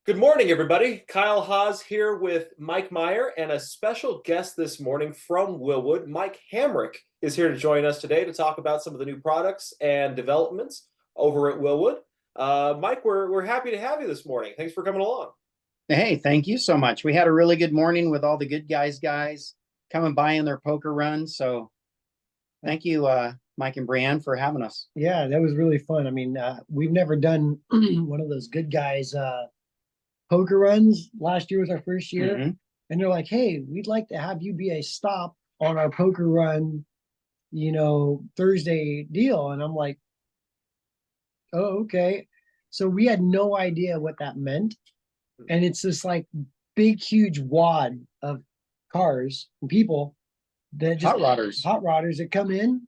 Good morning, everybody. Kyle Haas here with Mike Maier and a special guest this morning from Wilwood. Mike Hamrick is here to join us today to talk about some of the new products and developments over at Wilwood. Mike, we're happy to have you this morning. Thanks for coming along. Hey, thank you so much. We had a really good morning with all the good guys coming by in their poker run. So thank you, Mike and Brianne, for having us. Yeah, that was really fun. I mean, we've never done one of those good guys poker runs. Last year was our first year. And they're like, hey, we'd like to have you be a stop on our poker run, Thursday deal. And I'm like, oh, okay. So we had no idea what that meant. And it's this like big, huge wad of cars and people that just hot rodders that come in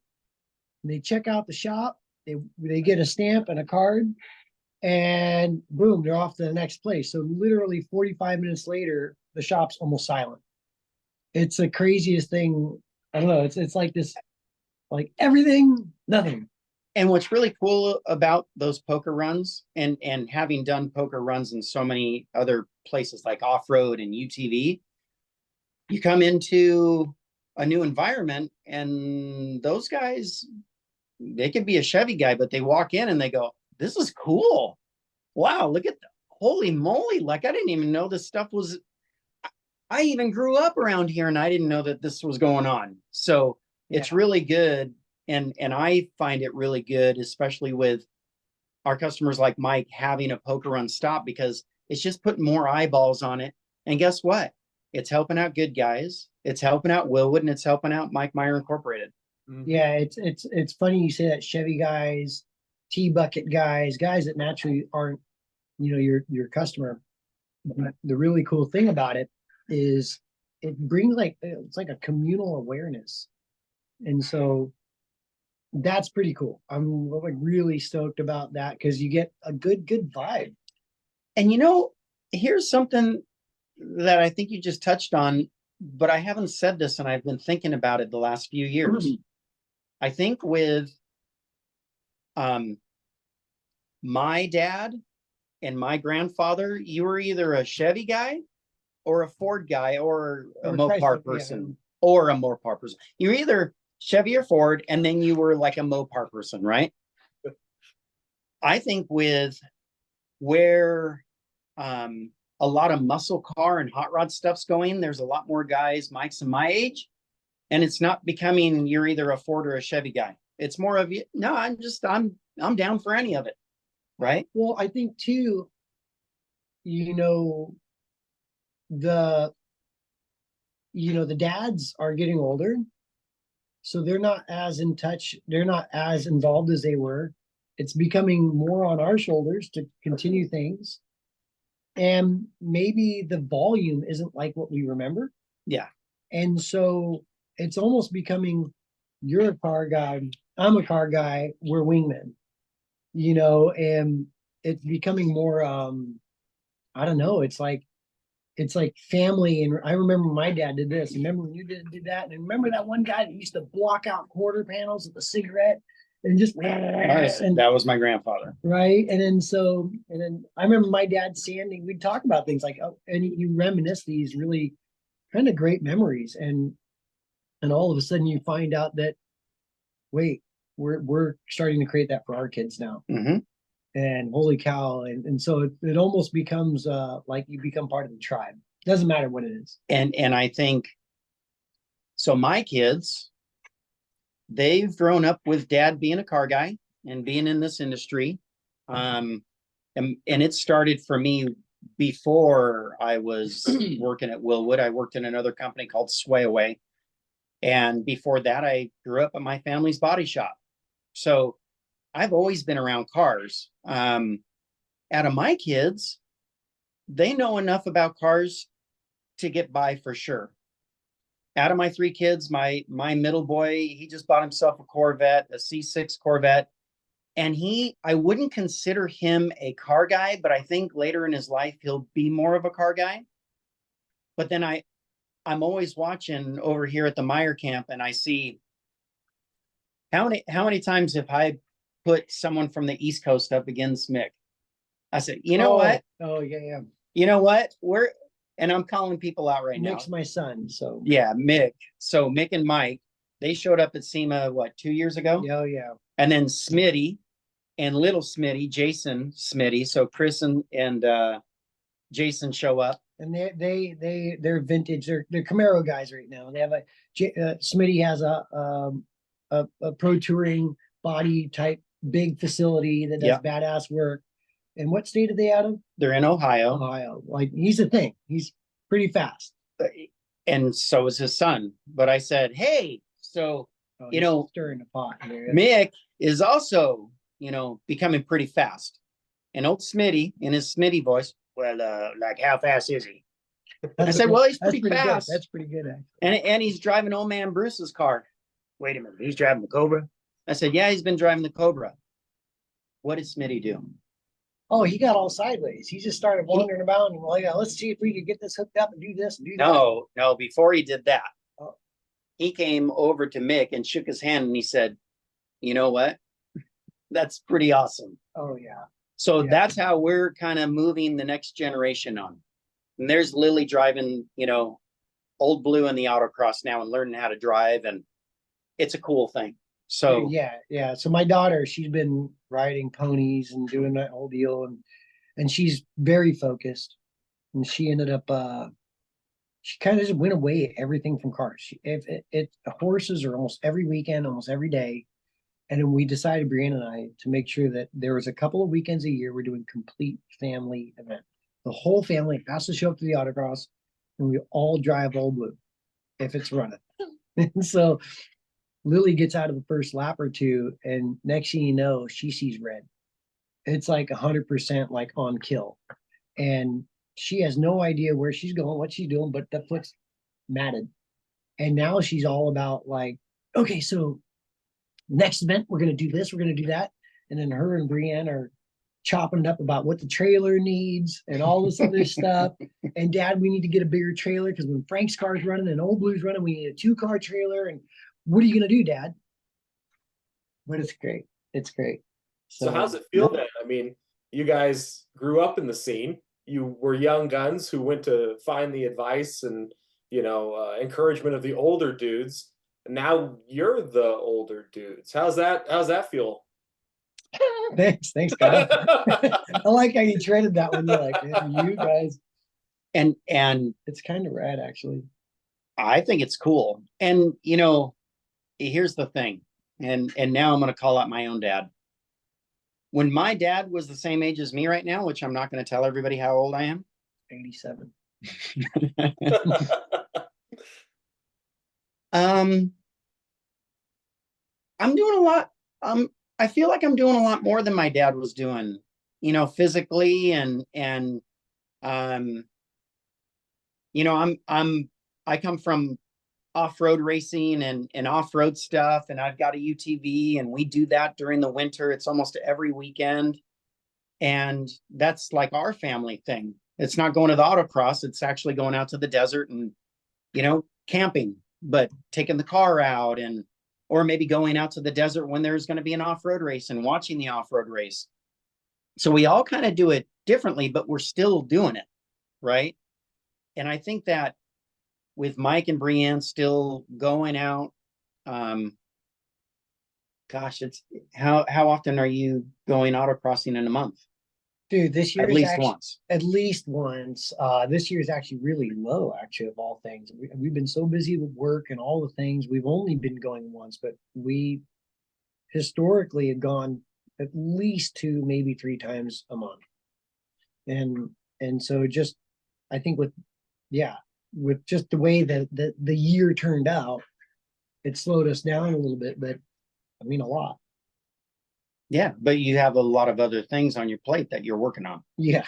and they check out the shop. They get a stamp and a card, and boom, they're off to the next place. So literally 45 minutes later, the shop's almost silent. It's the craziest thing. I don't know. It's like this, like everything, nothing. And what's really cool about those poker runs, and having done poker runs in so many other places like off-road and UTV, you come into a new environment, and those guys, they could be a Chevy guy, but they walk in and they go, this is cool. Wow, look at that. Holy moly. Like, I didn't even know this stuff was, I even grew up around here and I didn't know that this was going on. So it's really good. And I find it really good, especially with our customers like Mike having a poker run stop, because it's just putting more eyeballs on it. And guess what? It's helping out good guys. It's helping out Wilwood, and it's helping out Mike Maier Incorporated. Yeah, it's funny you say that. Chevy guys, T-bucket guys that naturally aren't, your customer. The really cool thing about it is it brings it's like a communal awareness. And so that's pretty cool. I'm like really stoked about that because you get a good vibe. And here's something that I think you just touched on, but I haven't said this and I've been thinking about it the last few years. I think with my dad and my grandfather, you were either a Chevy guy or a Ford guy or a Mopar person or a Mopar person. You're either Chevy or Ford, and then you were like a Mopar person, right? I think with where a lot of muscle car and hot rod stuff's going, there's a lot more guys, Mike's and my age, and it's not becoming you're either a Ford or a Chevy guy. It's more of, no, I'm down for any of it, right? Well, I think too, the dads are getting older, so they're not as in touch, they're not as involved as they were. It's becoming more on our shoulders to continue things, and maybe the volume isn't like what we remember. Yeah. And so it's almost becoming, you're a car guy, I'm a car guy, we're wingmen, and it's becoming more I don't know, it's like family. And I remember my dad did this. Remember when you did that? And remember that one guy that used to block out quarter panels with a cigarette and just and that was my grandfather. Right. And then I remember my dad sanding, we'd talk about things like, oh, and you reminisce these really kind of great memories. And all of a sudden you find out that, wait, we're starting to create that for our kids now. And holy cow. And so it almost becomes like you become part of the tribe. Doesn't matter what it is. And I think, so my kids, they've grown up with dad being a car guy and being in this industry. And it started for me before I was working at Wilwood. I worked in another company called Sway Away. And before that, I grew up at my family's body shop. So I've always been around cars. Out of my kids, they know enough about cars to get by for sure. Out of my three kids, my middle boy, he just bought himself a Corvette, a C6 Corvette. And I wouldn't consider him a car guy, but I think later in his life, he'll be more of a car guy. But then I'm always watching over here at the Maier camp, and I see how many times have I put someone from the East Coast up against Mick? I said, you know what? Oh, yeah. You know what? And I'm calling people out right now. Nick's my son, so Yeah, Mick. So Mick and Mike, they showed up at SEMA, what, 2 years ago? yeah, yeah. And then Smitty and little Smitty, Jason Smitty. So Chris and Jason show up. And they're vintage. They're Camaro guys right now. They have Smitty has a pro touring body type big facility that does Yep. badass work. And what state are they out of? They're in Ohio. Ohio. Like he's a thing. He's pretty fast. And so is his son. But I said, hey, so, you know, stirring the pot here. Mick is also, you know, becoming pretty fast. And old Smitty in his Smitty voice, well, like how fast is he? I said, well, he's pretty fast. Good. That's pretty good, actually. And he's driving old man Bruce's car. Wait a minute, he's driving the Cobra? I said, yeah, he's been driving the Cobra. What did Smitty do? Oh, he got all sideways. He just started wandering about and like, let's see if we can get this hooked up and do this and do that. No, before he did that, he came over to Mick and shook his hand and he said, you know what? That's pretty awesome. Oh, yeah. So that's how we're kind of moving the next generation on. And there's Lily driving, you know, Old Blue in the autocross now and learning how to drive. And it's a cool thing. So yeah. So my daughter, she's been riding ponies and doing that whole deal, and she's very focused. And she ended up she kind of just went away at everything from cars. Horses are almost every weekend, almost every day. And then we decided, Brianna and I, to make sure that there was a couple of weekends a year we're doing complete family event. The whole family has to show up to the autocross, and we all drive Old Blue if it's running. And so Lily gets out of the first lap or two, and next thing you know, she sees red. It's like 100% like on kill. And she has no idea where she's going, what she's doing, but the foot's matted. And now she's all about like, okay, so next event, we're going to do this, we're going to do that. And then her and Brienne are chopping it up about what the trailer needs and all this other stuff. And Dad, we need to get a bigger trailer because when Frank's car's running and Old Blue's running, we need a 2-car trailer. And what are you going to do, Dad? But it's great. It's great. So how's it feel then? I mean, you guys grew up in the scene. You were young guns who went to find the advice and, you know, encouragement of the older dudes. And now you're the older dudes. How's that feel? Thanks, God. I like how you traded that one. You're like, you guys. And it's kind of rad, actually. I think it's cool. And you know, here's the thing. And now I'm going to call out my own dad. When my dad was the same age as me right now, which I'm not going to tell everybody how old I am. 87. I'm doing a lot. I feel like I'm doing a lot more than my dad was doing, you know, physically and you know, I come from off-road racing and off-road stuff, and I've got a UTV, and we do that during the winter. It's almost every weekend, and that's like our family thing. It's not going to the autocross. It's actually going out to the desert and, you know, camping, but taking the car out or maybe going out to the desert when there's going to be an off-road race and watching the off-road race. So we all kind of do it differently, but we're still doing it, right? And I think that with Mike and Brienne still going out, gosh, it's how often are you going autocrossing in a month? Dude, this year at least once. At least once. This year is actually really low, actually, of all things. We've been so busy with work and all the things. We've only been going once, but we historically have gone at least 2, maybe 3 times a month. And so just, I think with just the way that the year turned out, it slowed us down a little bit, but I mean, a lot. Yeah, but you have a lot of other things on your plate that you're working on. Yeah.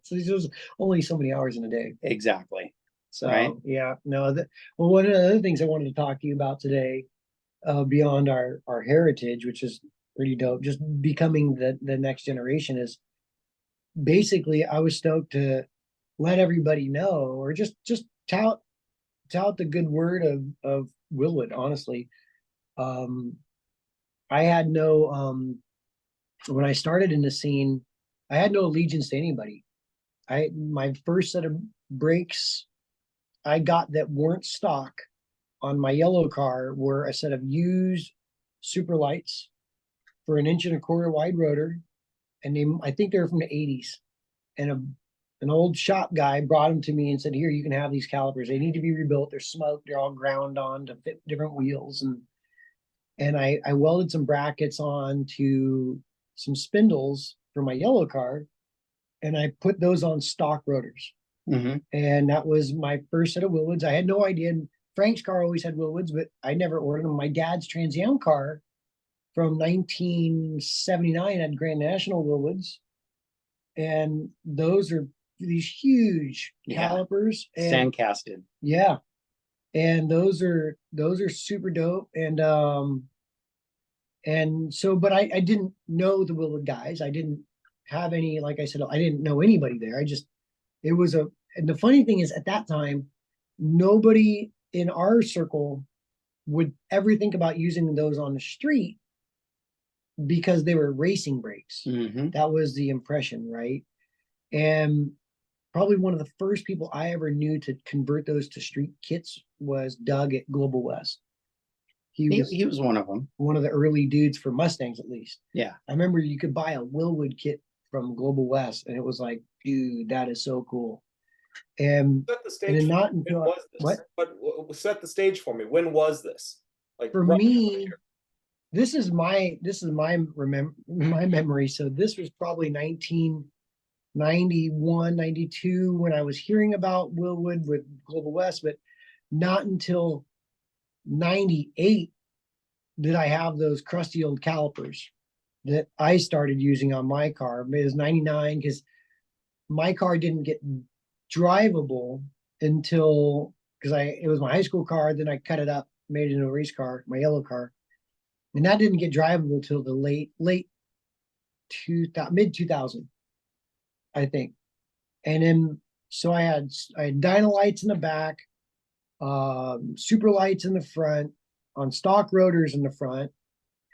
So there's only so many hours in a day. Exactly. So, right? Yeah. No. Well, one of the other things I wanted to talk to you about today, beyond our heritage, which is pretty dope, just becoming the next generation, is basically I was stoked to let everybody know, or just tout the good word of Wilwood. Honestly, I had no when I started in the scene, I had no allegiance to anybody. my first set of brakes I got that weren't stock on my yellow car were a set of used super lights for 1.25 inch wide rotor, and I think they were from the 80s. And an old shop guy brought them to me and said, "Here, you can have these calipers. They need to be rebuilt. They're smoked. They're all ground on to fit different wheels." And I welded some brackets on to some spindles for my yellow car, and I put those on stock rotors. Mm-hmm. And that was my first set of Wilwoods. I had no idea. Frank's car always had Wilwoods, but I never ordered them. My dad's Trans Am car from 1979 had Grand National Wilwoods, and those are these huge calipers and sand casted. Yeah, and those are super dope. And so, but I didn't know the Wilwood guys. I didn't have any, like I said, I didn't know anybody there. It was and the funny thing is, at that time, nobody in our circle would ever think about using those on the street because they were racing brakes. Mm-hmm. That was the impression, right? And probably one of the first people I ever knew to convert those to street kits was Doug at Global West. He was one of them. One of the early dudes for Mustangs, at least. Yeah. I remember you could buy a Wilwood kit from Global West, and it was like, dude, that is so cool. And set the stage. Not until what? But set the stage for me. When was this? Like for me, this is my memory. So this was probably 1991, 92 when I was hearing about Wilwood with Global West, but not until 98 did I have those crusty old calipers that I started using on my car. It was 99 because my car didn't get drivable until it was my high school car. Then I cut it up, made it into a race car, my yellow car, and that didn't get drivable till the mid 2000, I think. And then so I had dyno lights in the back, super lights in the front, on stock rotors in the front,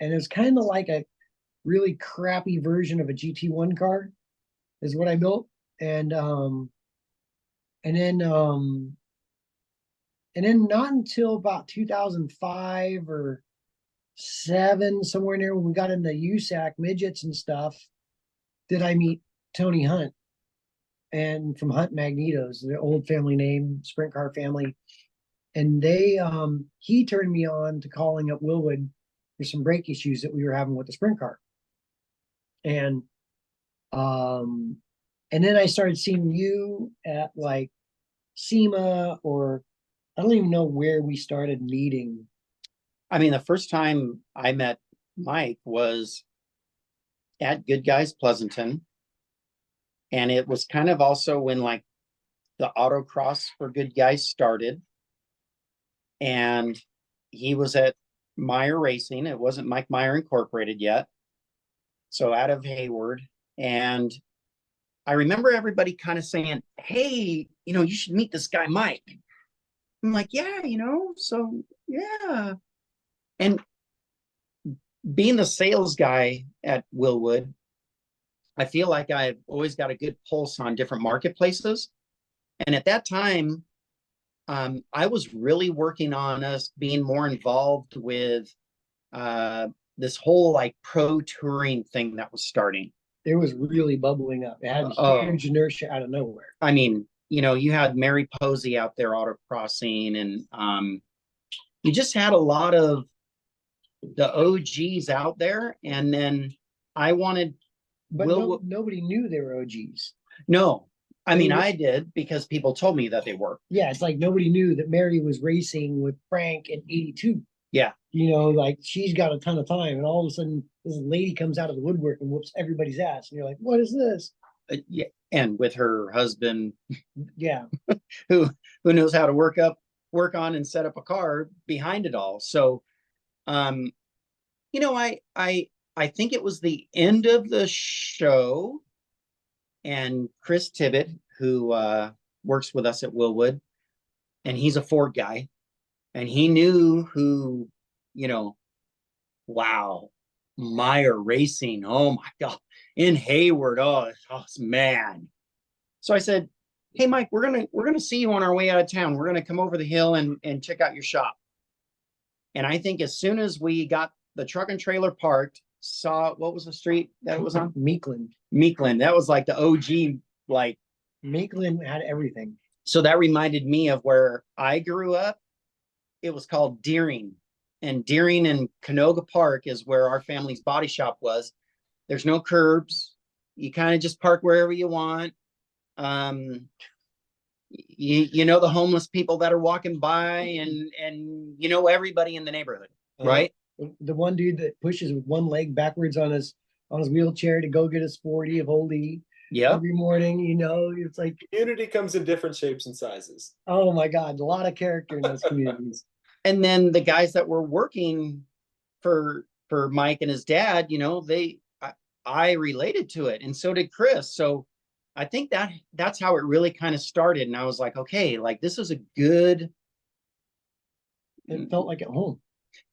and it was kind of like a really crappy version of a GT1 car, is what I built. And then not until about 2005 or 7, somewhere in there, when we got into USAC midgets and stuff, did I meet Tony Hunt, and from Hunt Magnetos, the old family name, sprint car family. And he turned me on to calling up Wilwood for some brake issues that we were having with the sprint car. And then I started seeing you at like SEMA, or I don't even know where we started meeting. I mean, the first time I met Mike was at Good Guys Pleasanton. And it was kind of also when like the autocross for Good Guys started. And he was at Maier Racing. It wasn't Mike Maier Incorporated yet. So out of Hayward. And I remember everybody kind of saying, "Hey, you should meet this guy, Mike." I'm like, "Yeah, so yeah." And being the sales guy at Wilwood, I feel like I've always got a good pulse on different marketplaces. And at that time, I was really working on us being more involved with this whole like pro touring thing that was starting. It was really bubbling up. It had huge inertia out of nowhere. I mean, you had Mary Posey out there autocrossing, and you just had a lot of the OGs out there. And then I wanted, but nobody knew they were OGs. No, I mean, I did because people told me that they were. Yeah, it's like nobody knew that Mary was racing with Frank in 82. Yeah. Like she's got a ton of time, and all of a sudden this lady comes out of the woodwork and whoops everybody's ass. And you're like, what is this? Yeah. And with her husband, yeah, who knows how to work on and set up a car behind it all. So, I think it was the end of the show, and Chris Tibbett, who works with us at Wilwood, and he's a Ford guy, and he knew who, wow, Maier Racing, oh my God, in Hayward, oh man. So I said, hey, Mike, we're gonna see you on our way out of town. We're gonna come over the hill and check out your shop. And I think as soon as we got the truck and trailer parked, saw what was the street that it was on? Meekland. Meekland. That was like the OG, like Meekland had everything. so that reminded me of where I grew up. It was called Deering. And Deering and Canoga Park is where our family's body shop was. There's no curbs. You kind of just park wherever you want. You know the homeless people that are walking by, and you know everybody in the neighborhood, right? The one dude that pushes with one leg backwards on his wheelchair to go get his 40 of Oldie. Yeah. Every morning, you know, it's like Community comes in different shapes and sizes. oh my God, a lot of character in those communities. And then the guys that were working for Mike and his dad, you know, I related to it, and so did Chris. So I think that's how it really kind of started. And I was like, okay, like this is a good. It felt like at home.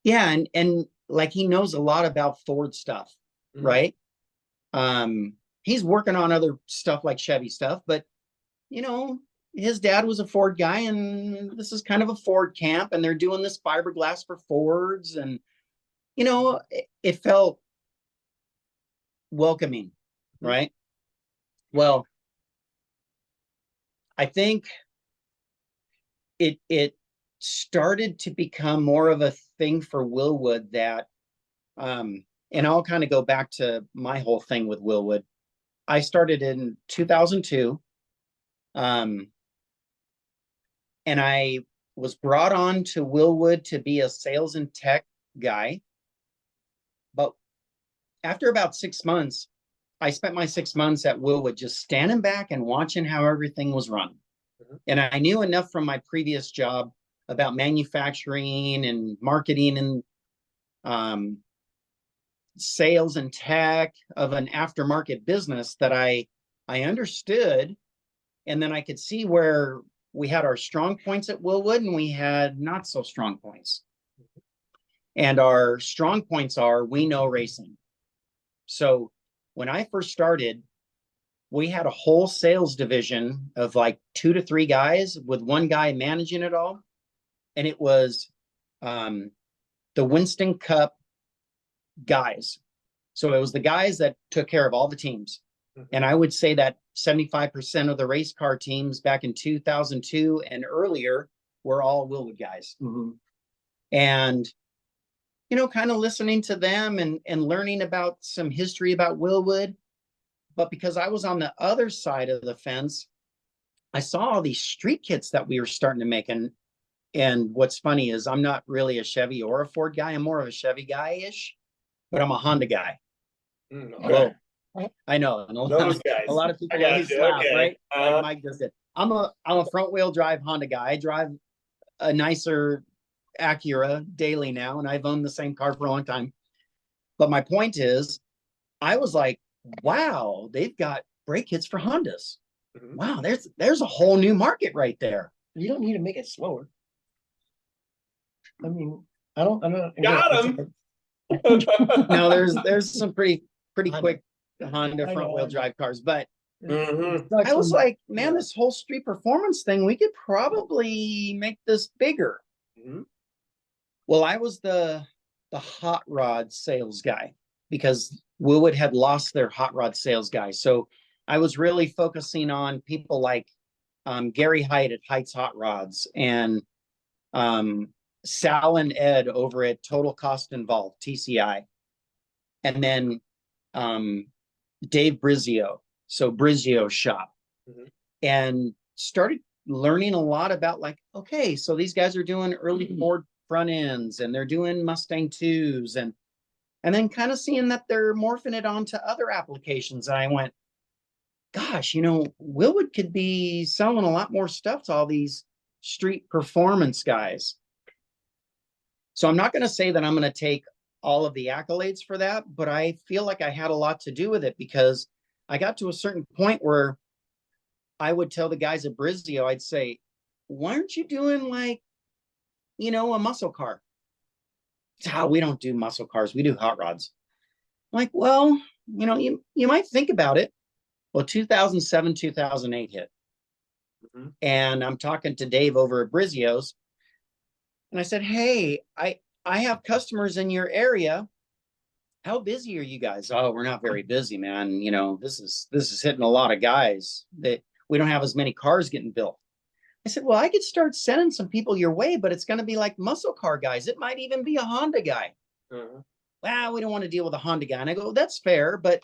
Yeah, and like he knows a lot about Ford stuff, right? He's working on other stuff like Chevy stuff, but you know, his dad was a Ford guy, and this is kind of a Ford camp, and they're doing this fiberglass for Fords, and you know, it felt welcoming, right? Well, I think it started to become more of a thing for Wilwood that, and I'll kind of go back to my whole thing with Wilwood. I started in 2002, and I was brought on to Wilwood to be a sales and tech guy. But after about 6 months, I spent my 6 months at Wilwood just standing back and watching how everything was run. And I knew enough from my previous job about manufacturing and marketing and sales and tech of an aftermarket business that I understood. And then I could see where we had our strong points at Wilwood and we had not so strong points. And our strong points are we know racing. So when I first started, we had a whole sales division of like 2 to 3 guys with one guy managing it all. And it was the Winston Cup guys. So it was the guys that took care of all the teams. And I would say that 75% of the race car teams back in 2002 and earlier were all Wilwood guys. And, you know, kind of listening to them and learning about some history about Wilwood. But because I was on the other side of the fence, I saw all these street kits that we were starting to make. And what's funny is I'm not really a Chevy or a Ford guy. I'm more of a Chevy guy-ish, but I'm a Honda guy. Okay. Oh, I know. And Those guys. a lot of people got you. laugh, Okay. right? Like Mike just did. I'm a front wheel drive Honda guy. I drive a nicer Acura daily now, and I've owned the same car for a long time. But my point is, I was like, wow, they've got brake kits for Hondas. Wow, there's a whole new market right there. You don't need to make it slower. I mean, I don't Got him. No, there's some pretty quick Honda front wheel drive cars, but I was like, man, this whole street performance thing, we could probably make this bigger. Well, I was the hot rod sales guy because Wilwood had lost their hot rod sales guy. So I was really focusing on people like Gary Height at Height's Hot Rods and Sal and Ed over at Total Cost Involved, TCI. And then Dave Brizio, so Brizio Shop. And started learning a lot about like, okay, so these guys are doing early Ford front ends and they're doing Mustang 2s and then kind of seeing that they're morphing it onto other applications. And I went, gosh, you know, Wilwood could be selling a lot more stuff to all these street performance guys. So I'm not going to say that I'm going to take all of the accolades for that, but I feel like I had a lot to do with it because I got to a certain point where I would tell the guys at Brizio, I'd say, why aren't you doing like, you know, a muscle car? We don't do muscle cars. We do hot rods. I'm like, well, you know, you might think about it, Well, 2007, 2008 hit. Mhm. And I'm talking to Dave over at Brizio's. And I said, hey, I have customers in your area. How busy are you guys? Oh, we're not very busy, man. You know, this is hitting a lot of guys that we don't have as many cars getting built. I said, well, I could start sending some people your way, but it's going to be like muscle car guys. It might even be a Honda guy. Well, we don't want to deal with a Honda guy. And I go, that's fair. But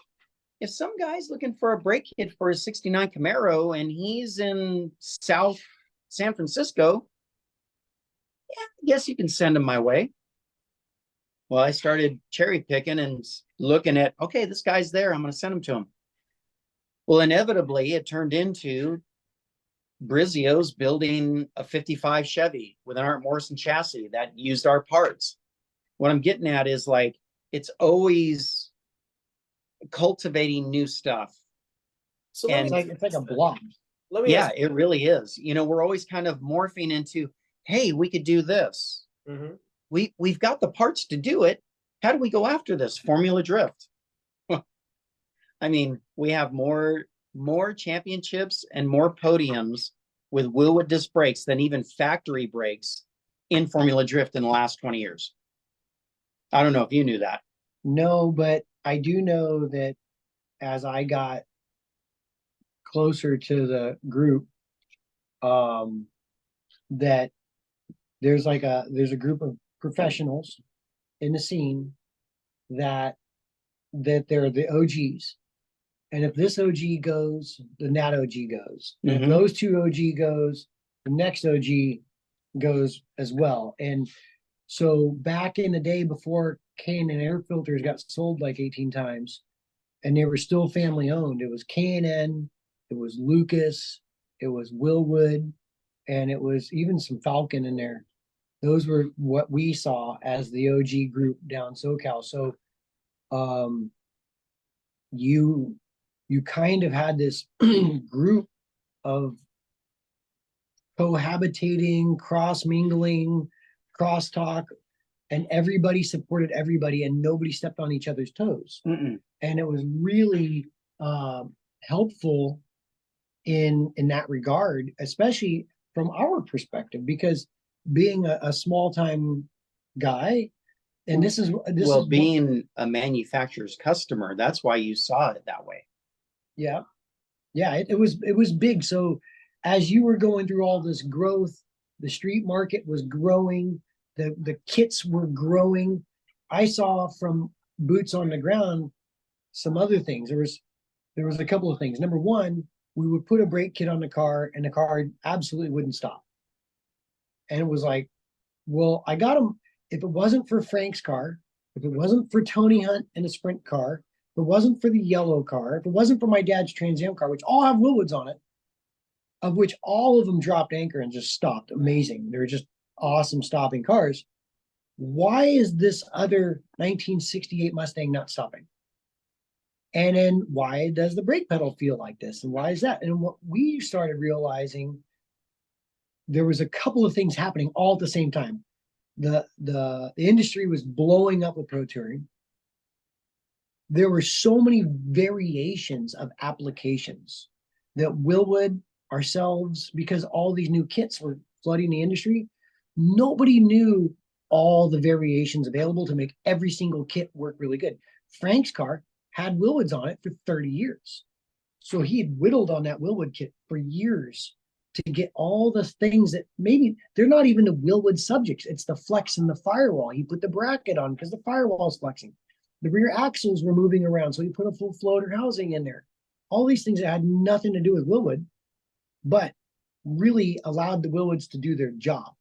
if some guy's looking for a brake kit for his 69 Camaro and he's in South San Francisco, yeah, I guess you can send him my way. Well, I started cherry picking and looking at, okay, this guy's there. I'm going to send him to him. Well, inevitably, it turned into Brizio's building a 55 Chevy with an Art Morrison chassis that used our parts. What I'm getting at is like, it's always cultivating new stuff. So And It's like a block. let me yeah, ask, it really is. You know, we're always kind of morphing into, hey, we could do this. Mhm. We've got the parts to do it. How do we go after this? Formula Drift. I mean, we have more championships and more podiums with Wilwood disc brakes than even factory brakes in Formula Drift in the last 20 years. I don't know if you knew that. No, but I do know that as I got closer to the group, that there's a group of professionals in the scene that they're the OGs. And if this OG goes, then that OG goes. And if Mhm. those two OG goes, the next OG goes as well. And so back in the day before K&N air filters got sold like 18 times and they were still family owned, it was K&N, it was Lucas, it was Wilwood, and it was even some Falcon in there. Those were what we saw as the OG group down SoCal. So you kind of had this group of cohabitating, cross mingling, crosstalk, and everybody supported everybody, and nobody stepped on each other's toes. Mm-mm. And it was really helpful in that regard, especially from our perspective, because being a small time guy, and this is being a manufacturer's customer, that's why you saw it that way. Yeah. It was big. So as you were going through all this growth, the street market was growing, the kits were growing. I saw from boots on the ground some other things. There was a couple of things. Number one, we would put a brake kit on the car and the car absolutely wouldn't stop. And it was like, well, I got them. If it wasn't for Frank's car, if it wasn't for Tony Hunt in a sprint car, if it wasn't for the yellow car, if it wasn't for my dad's Trans Am car, which all have Willwoods on it, of which all of them dropped anchor and just stopped. Amazing. They're just awesome stopping cars. Why is this other 1968 Mustang not stopping? And then why does the brake pedal feel like this? And why is that? And what we started realizing, there was a couple of things happening all at the same time. The industry was blowing up with Pro Touring. There were so many variations of applications that Wilwood, ourselves, because all these new kits were flooding the industry, nobody knew all the variations available to make every single kit work really good. Frank's car had Wilwoods on it for 30 years. So he had whittled on that Wilwood kit for years to get all the things that maybe they're not even the Wilwood subjects. It's the flex and the firewall. He put the bracket on because the firewall is flexing. The rear axles were moving around, so he put a full floater housing in there. All these things that had nothing to do with Wilwood, but really allowed the Wilwoods to do their job.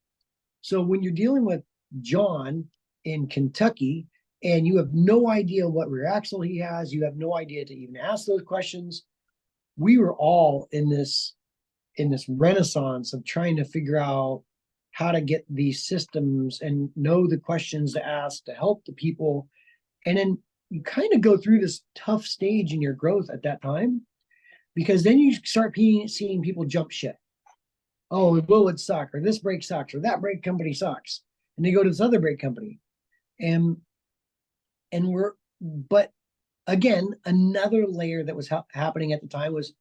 So when you're dealing with John in Kentucky and you have no idea what rear axle he has, you have no idea to even ask those questions. We were all in this renaissance of trying to figure out how to get these systems and know the questions to ask to help the people. And then you kind of go through this tough stage in your growth at that time, because then you start seeing people jump ship. Oh, Wilwood suck, or this brake sucks, or that brake company sucks. And they go to this other brake company. But again, another layer that was happening at the time was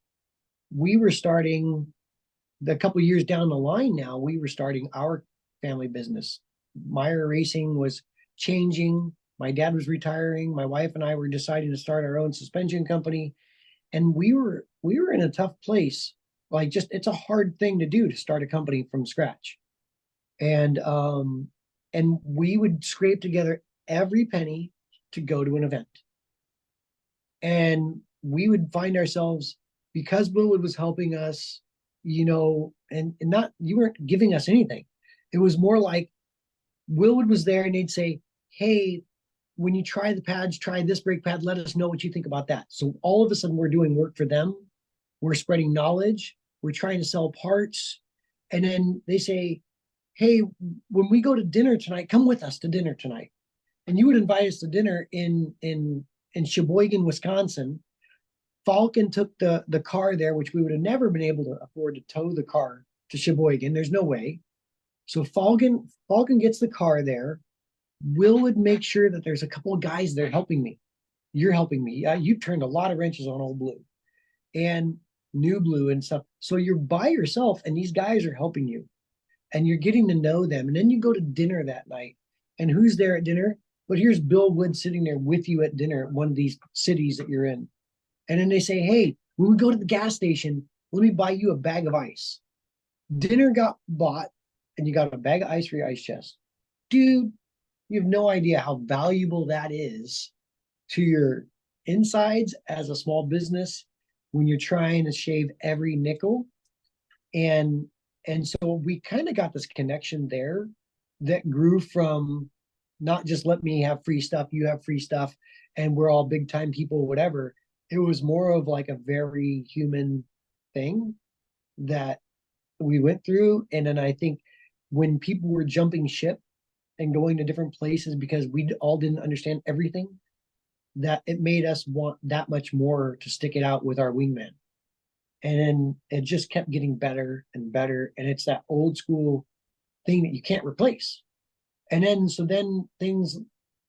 we were starting a couple years down the line now, we were starting our family business. Maier Racing was changing. My dad was retiring. My wife and I were deciding to start our own suspension company. And we were in a tough place. Like, just, it's a hard thing to do to start a company from scratch. And we would scrape together every penny to go to an event. And we would find ourselves, because Wilwood was helping us, and not, you weren't giving us anything. It was more like Wilwood was there and they'd say, hey, when you try the pads, try this brake pad, let us know what you think about that. So all of a sudden we're doing work for them. We're spreading knowledge. We're trying to sell parts. And then they say, hey, when we go to dinner tonight, come with us to dinner tonight. And you would invite us to dinner in Sheboygan, Wisconsin. Falcon took the car there, which we would have never been able to afford to tow the car to Sheboygan. There's no way. So Falcon gets the car there. Wilwood make sure that there's a couple of guys there helping me. You're helping me. You've turned a lot of wrenches on Old Blue and New Blue and stuff. So you're by yourself and these guys are helping you and you're getting to know them. And then you go to dinner that night. And who's there at dinner? But here's Bill Wood sitting there with you at dinner at one of these cities that you're in. And then they say, hey, when we go to the gas station, let me buy you a bag of ice. Dinner got bought and you got a bag of ice for your ice chest. Dude, you have no idea how valuable that is to your insides as a small business when you're trying to shave every nickel. And so we kind of got this connection there that grew from not just let me have free stuff, you have free stuff, and we're all big time people, whatever. It was more of like a very human thing that we went through. And then I think when people were jumping ship and going to different places because we all didn't understand everything, that it made us want that much more to stick it out with our wingman. And then it just kept getting better and better. And it's that old school thing that you can't replace. And then things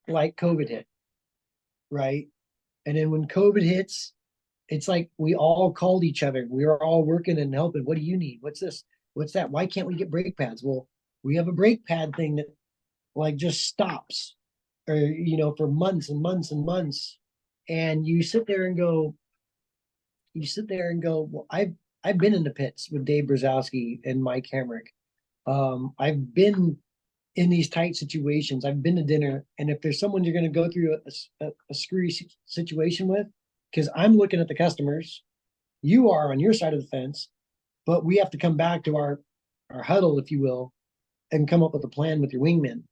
like COVID hit, right? And then when COVID hits, it's like we all called each other. We were all working and helping. What do you need? What's this? What's that? Why can't we get brake pads? Well, we have a brake pad thing that like just stops, or for months and months and months. And you sit there and go, well, I've been in the pits with Dave Brzezowski and Mike Hamrick. I've been in these tight situations. I've been to dinner, and if there's someone you're going to go through a screwy situation with, because I'm looking at the customers, you are on your side of the fence, but we have to come back to our huddle, if you will, and come up with a plan with your wingman.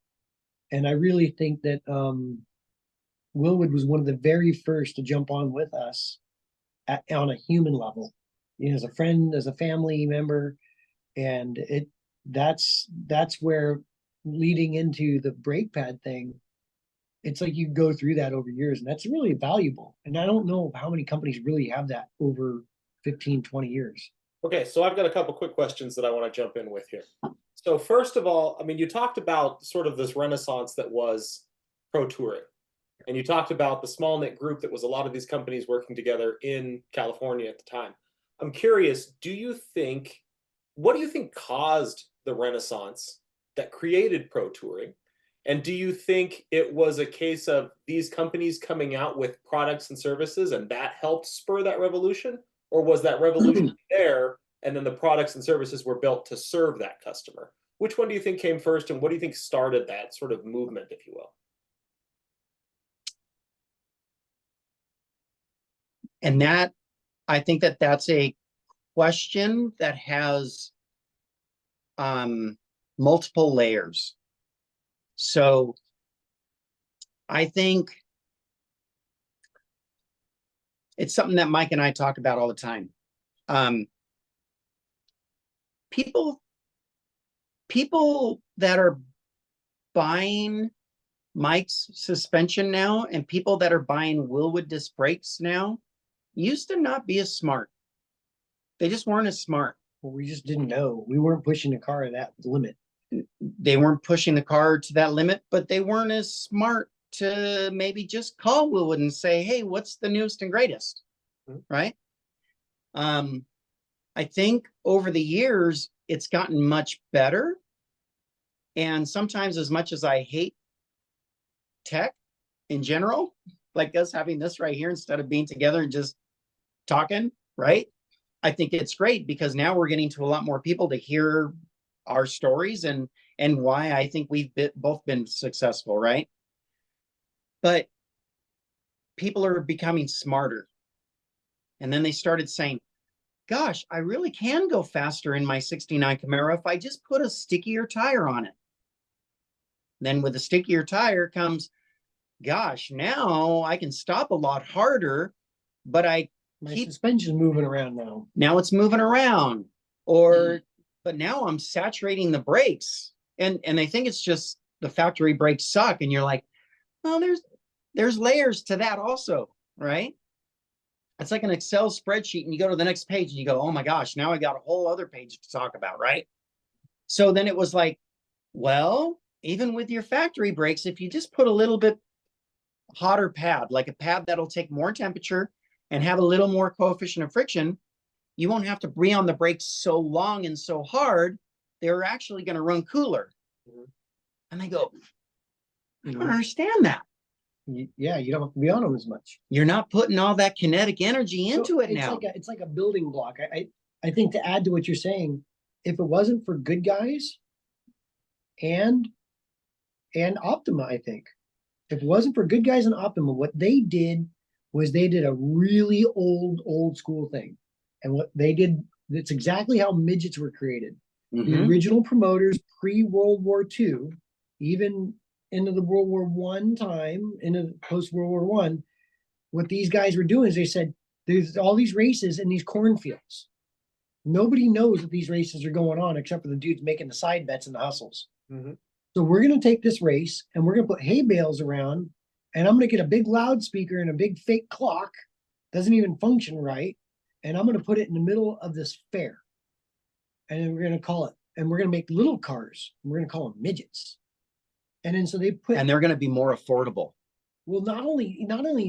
And I really think that Wilwood was one of the very first to jump on with us on a human level, as a friend, as a family member, and that's where, leading into the brake pad thing, it's like you go through that over years, and that's really valuable. And I don't know how many companies really have that over 15, 20 years. Okay, so I've got a couple quick questions that I want to jump in with here. So first of all, I mean, you talked about sort of this renaissance that was pro touring, and you talked about the small knit group that was a lot of these companies working together in California at the time. I'm curious, what do you think caused the renaissance that created pro touring? And do you think it was a case of these companies coming out with products and services and that helped spur that revolution? Or was that revolution there and then the products and services were built to serve that customer? Which one do you think came first, and what do you think started that sort of movement, if you will? And I think that's a question that has multiple layers. So I think it's something that Mike and I talk about all the time. People that are buying Mike's suspension now and people that are buying Wilwood disc brakes now used to not be as smart. They just weren't as smart. Well, we just didn't know. We weren't pushing the car to that limit. They weren't pushing the car to that limit, but they weren't as smart to maybe just call Wilwood and say, hey, what's the newest and greatest? Right? I think over the years, it's gotten much better. And sometimes, as much as I hate tech in general, like us having this right here instead of being together and just talking, right? I think it's great because now we're getting to a lot more people to hear our stories and why I think we've both been successful, right? But people are becoming smarter. And then they started saying, gosh, I really can go faster in my 69 Camaro if I just put a stickier tire on it. Then with a stickier tire comes, gosh, now I can stop a lot harder, but my suspension's moving around now. Now it's moving around. Or but now I'm saturating the brakes. And they think it's just the factory brakes suck. And you're like, well, there's layers to that also, right? It's like an Excel spreadsheet, and you go to the next page and you go, oh my gosh, now I got a whole other page to talk about, right? So then it was like, well, even with your factory brakes, if you just put a little bit hotter pad, like a pad that'll take more temperature and have a little more coefficient of friction, you won't have to be on the brakes so long and so hard. They're actually going to run cooler. And they go, I don't understand that. Yeah, you don't have to be on them as much. You're not putting all that kinetic energy into it now. It's like a building block. I think to add to what you're saying, if it wasn't for Good Guys and Optima, I think if it wasn't for Good Guys and Optima, what they did was they did a really old school thing. And what they did, it's exactly how midgets were created. The original promoters pre-World War II, even into the World War I time, into post-World War I, what these guys were doing is they said, there's all these races in these cornfields. Nobody knows that these races are going on except for the dudes making the side bets and the hustles. So we're going to take this race and we're going to put hay bales around, and I'm going to get a big loudspeaker and a big fake clock, doesn't even function right, and I'm going to put it in the middle of this fair. And then we're going to call it, and we're going to make little cars, and we're going to call them midgets. And then so they put, and they're going to be more affordable. Well, not only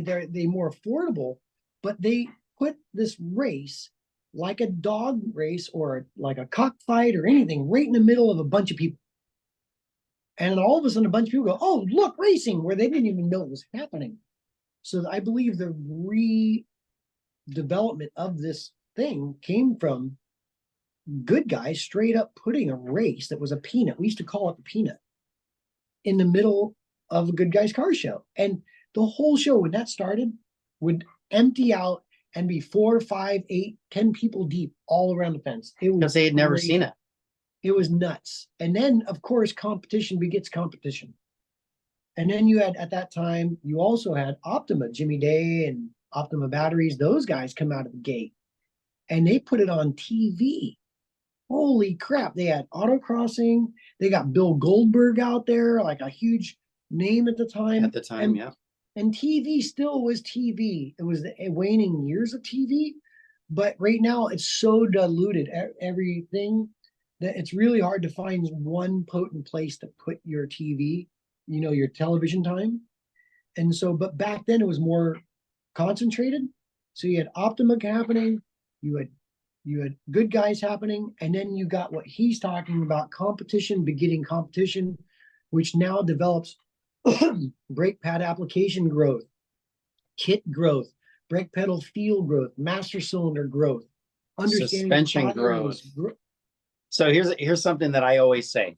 are they more affordable, but they put this race like a dog race or like a cockfight or anything right in the middle of a bunch of people. And then all of a sudden a bunch of people go, oh, look, racing, where they didn't even know it was happening. So I believe the redevelopment of this thing came from Good Guys straight up putting a race that was a peanut. We used to call it the peanut in the middle of a Good Guys car show. And the whole show, when that started, would empty out and be 4, 5, 8, 10 people deep all around the fence. Because they had never seen it. It was nuts. And then, of course, competition begets competition. And then you had, at that time, you also had Optima, Jimmy Day and Optima Batteries. Those guys come out of the gate. And they put it on TV. Holy crap. They had autocrossing. They got Bill Goldberg out there, like a huge name at the time. At the time, yeah. And TV still was TV. It was the waning years of TV. But right now, it's so diluted, everything, that it's really hard to find one potent place to put your TV, your television time. And so, but back then it was more concentrated. So you had Optima happening, you had Good Guys happening, and then you got what he's talking about, competition begetting competition, which now develops brake pad application growth, kit growth, brake pedal feel growth, master cylinder growth, suspension growth. So here's something that I always say.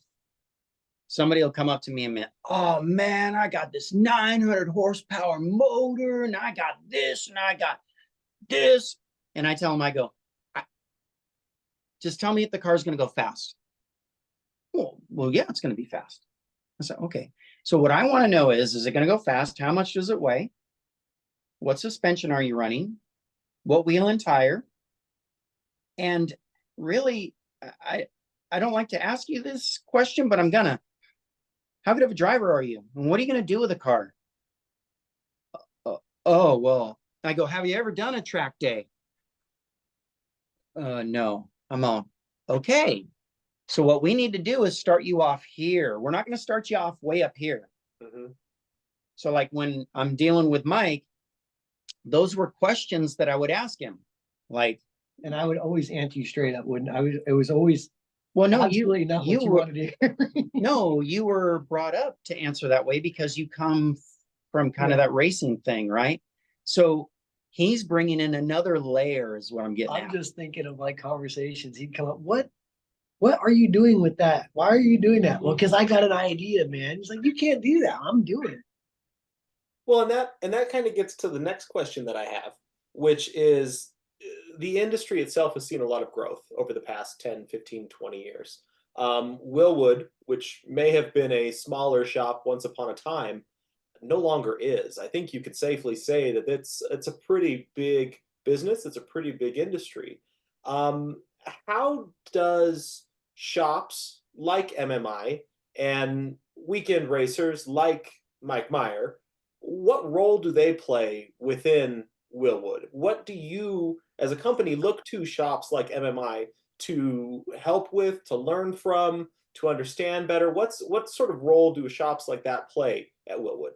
Somebody will come up to me and oh man, I got this 900 horsepower motor, and I got this, and I got this. And I tell them, I go, just tell me if the car's going to go fast. Well, yeah, it's going to be fast. I said, okay. So what I want to know is it going to go fast? How much does it weigh? What suspension are you running? What wheel and tire? And really, I don't like to ask you this question, but I'm gonna. How good of a driver are you? And what are you gonna do with a car? Oh, well, I go, have you ever done a track day? No. I'm on. Okay. So what we need to do is start you off here. We're not going to start you off way up here. So like when I'm dealing with Mike, those were questions that I would ask him. Like, And I would always answer you straight up, wouldn't I? It was always well, no, absolutely not what you were, wanted to hear. no, you were brought up to answer that way because you come from kind of Yeah. that racing thing, right? So he's bringing in another layer is what I'm getting I'm at. just thinking of like conversations. He'd come up, what are you doing with that? Why are you doing that? Well, because I got an idea, man. He's like, you can't do that. I'm doing it. Well, and that kind of gets to the next question that I have, which is the industry itself has seen a lot of growth over the past 10, 15, 20 years. Wilwood, which may have been a smaller shop once upon a time, no longer is. I think you could safely say that it's a pretty big business. It's a pretty big industry. How does shops like MMI and weekend racers like Mike Maier, what role do they play within Wilwood? What do you, as a company, look to shops like MMI to help with, to learn from, to understand better? What sort of role do shops like that play at Wilwood?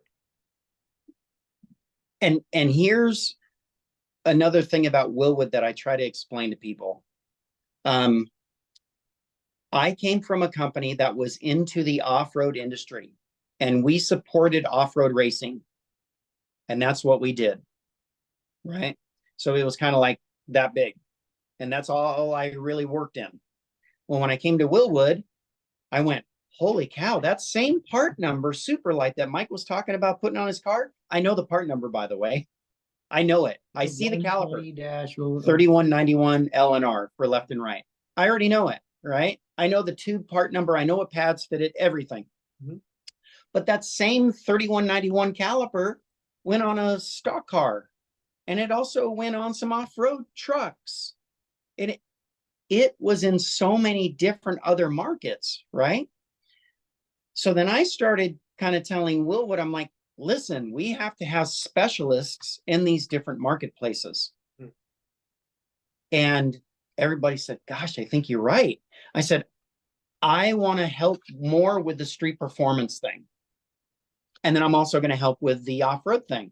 And here's another thing about Wilwood that I try to explain to people. I came from a company that was into the off-road industry, and we supported off-road racing. And that's what we did, right? So it was kind of like that big. And that's all I really worked in. Well, when I came to Wilwood, I went, holy cow, that same part number Superlight that Mike was talking about putting on his car. I know the part number, by the way. I know it. I see the caliper. 3191 L&R for left and right. I already know it, right? I know the tube part number. I know what pads fit it, everything. Mm-hmm. But that same 3191 caliper went on a stock car, and it also went on some off-road trucks. It was in so many different other markets, right? So then I started kind of telling Will what I'm like, listen, we have to have specialists in these different marketplaces. Hmm. And everybody said, gosh, I think you're right. I said, I want to help more with the street performance thing. And then I'm also going to help with the off-road thing.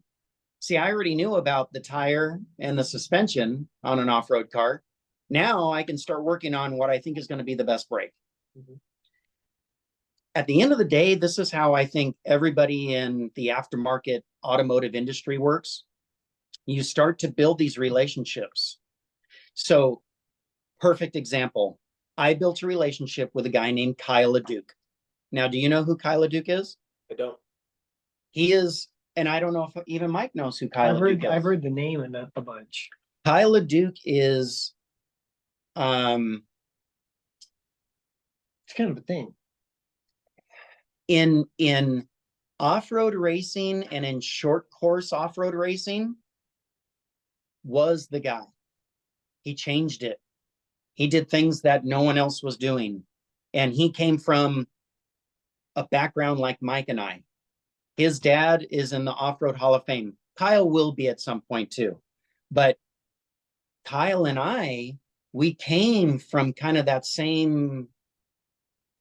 See, I already knew about the tire and the suspension on an off-road car. Now I can start working on what I think is going to be the best brake. Mm-hmm. At the end of the day, this is how I think everybody in the aftermarket automotive industry works. You start to build these relationships. So, perfect example. I built a relationship with a guy named Kyle LeDuc. Now, do you know who Kyle LeDuc is? I don't. He is, and I don't know if even Mike knows who Kyle LeDuc is. I've heard the name enough a bunch. Kyle LeDuc is, it's kind of a thing. In off-road racing and in short course off-road racing, was the guy. He changed it. He did things that no one else was doing. And he came from a background like Mike and I. His dad is in the Off-Road Hall of Fame. Kyle will be at some point too. But Kyle and I, we came from kind of that same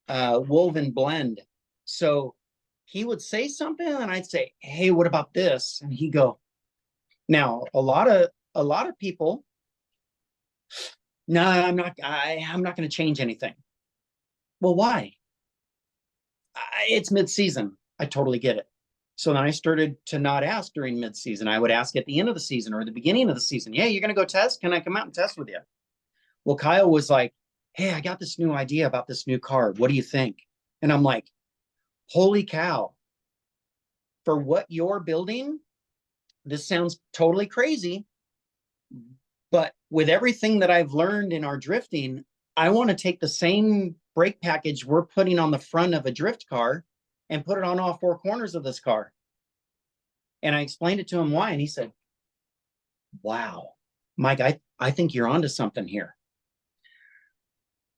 woven blend. So he would say something and I'd say, hey, what about this? And he'd go, now a lot of people, no, I'm not going to change anything. Well, why? It's mid-season. I totally get it. So then I started to not ask during mid-season. I would ask at the end of the season or the beginning of the season, yeah, you're going to go test? Can I come out and test with you? Well, Kyle was like, hey, I got this new idea about this new car. What do you think? And I'm like, holy cow. For what you're building, this sounds totally crazy. But with everything that I've learned in our drifting, I want to take the same brake package we're putting on the front of a drift car and put it on all four corners of this car. And I explained it to him why. And he said, wow, Mike, I think you're onto something here.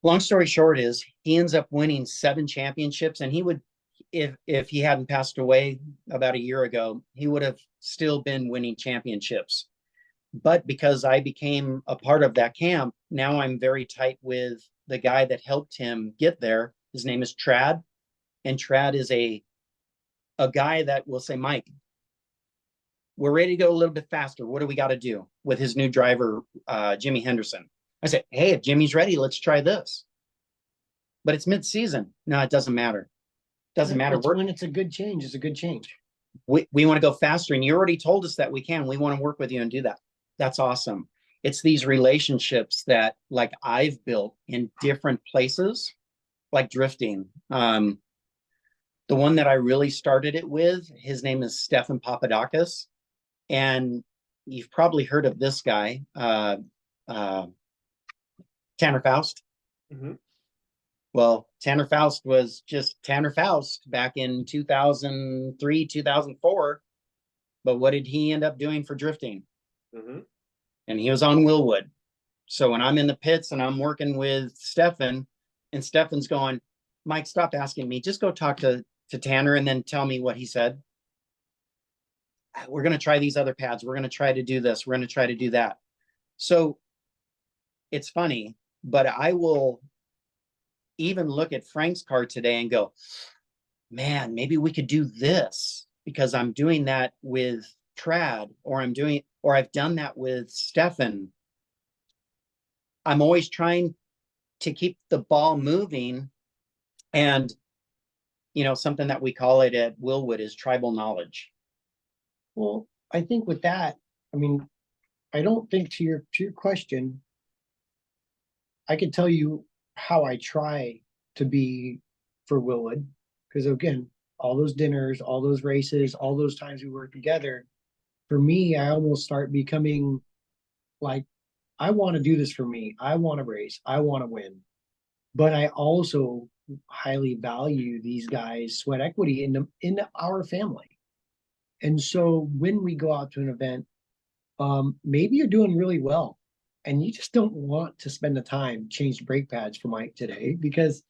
Long story short is he ends up winning 7 championships, and he would, if he hadn't passed away about a year ago, he would have still been winning championships. But because I became a part of that camp, now I'm very tight with the guy that helped him get there. His name is Trad. And Trad is a guy that will say, Mike, we're ready to go a little bit faster. What do we got to do with his new driver, Jimmy Henderson? I said, hey, if Jimmy's ready, let's try this. But it's mid-season. No, it doesn't matter. Doesn't matter. When it's a good change, it's a good change. We want to go faster. And you already told us that we can. We want to work with you and do that. That's awesome. It's these relationships that like I've built in different places, like drifting. The one that I really started it with, his name is Stefan Papadakis. And you've probably heard of this guy, Tanner Faust. Mm-hmm. Well, Tanner Faust was just Tanner Faust back in 2003, 2004. But what did he end up doing for drifting? Mm-hmm. And he was on Wilwood. So when I'm in the pits and I'm working with Stefan, and Stefan's going, Mike, stop asking me. Just go talk to Tanner and then tell me what he said. We're going to try these other pads. We're going to try to do this. We're going to try to do that. So it's funny, but I will even look at Frank's car today and go, man, maybe we could do this because I'm doing that with Trad, or I've done that with Stefan. I'm always trying to keep the ball moving. And, something that we call it at Wilwood is tribal knowledge. Well, I think with that, I mean, I don't think to your question, I could tell you how I try to be for Wilwood. Because again, all those dinners, all those races, all those times we work together, for me, I almost start becoming like, I want to do this for me. I want to race. I want to win. But I also highly value these guys' sweat equity in our family. And so when we go out to an event, maybe you're doing really well and you just don't want to spend the time change brake pads for Mike today because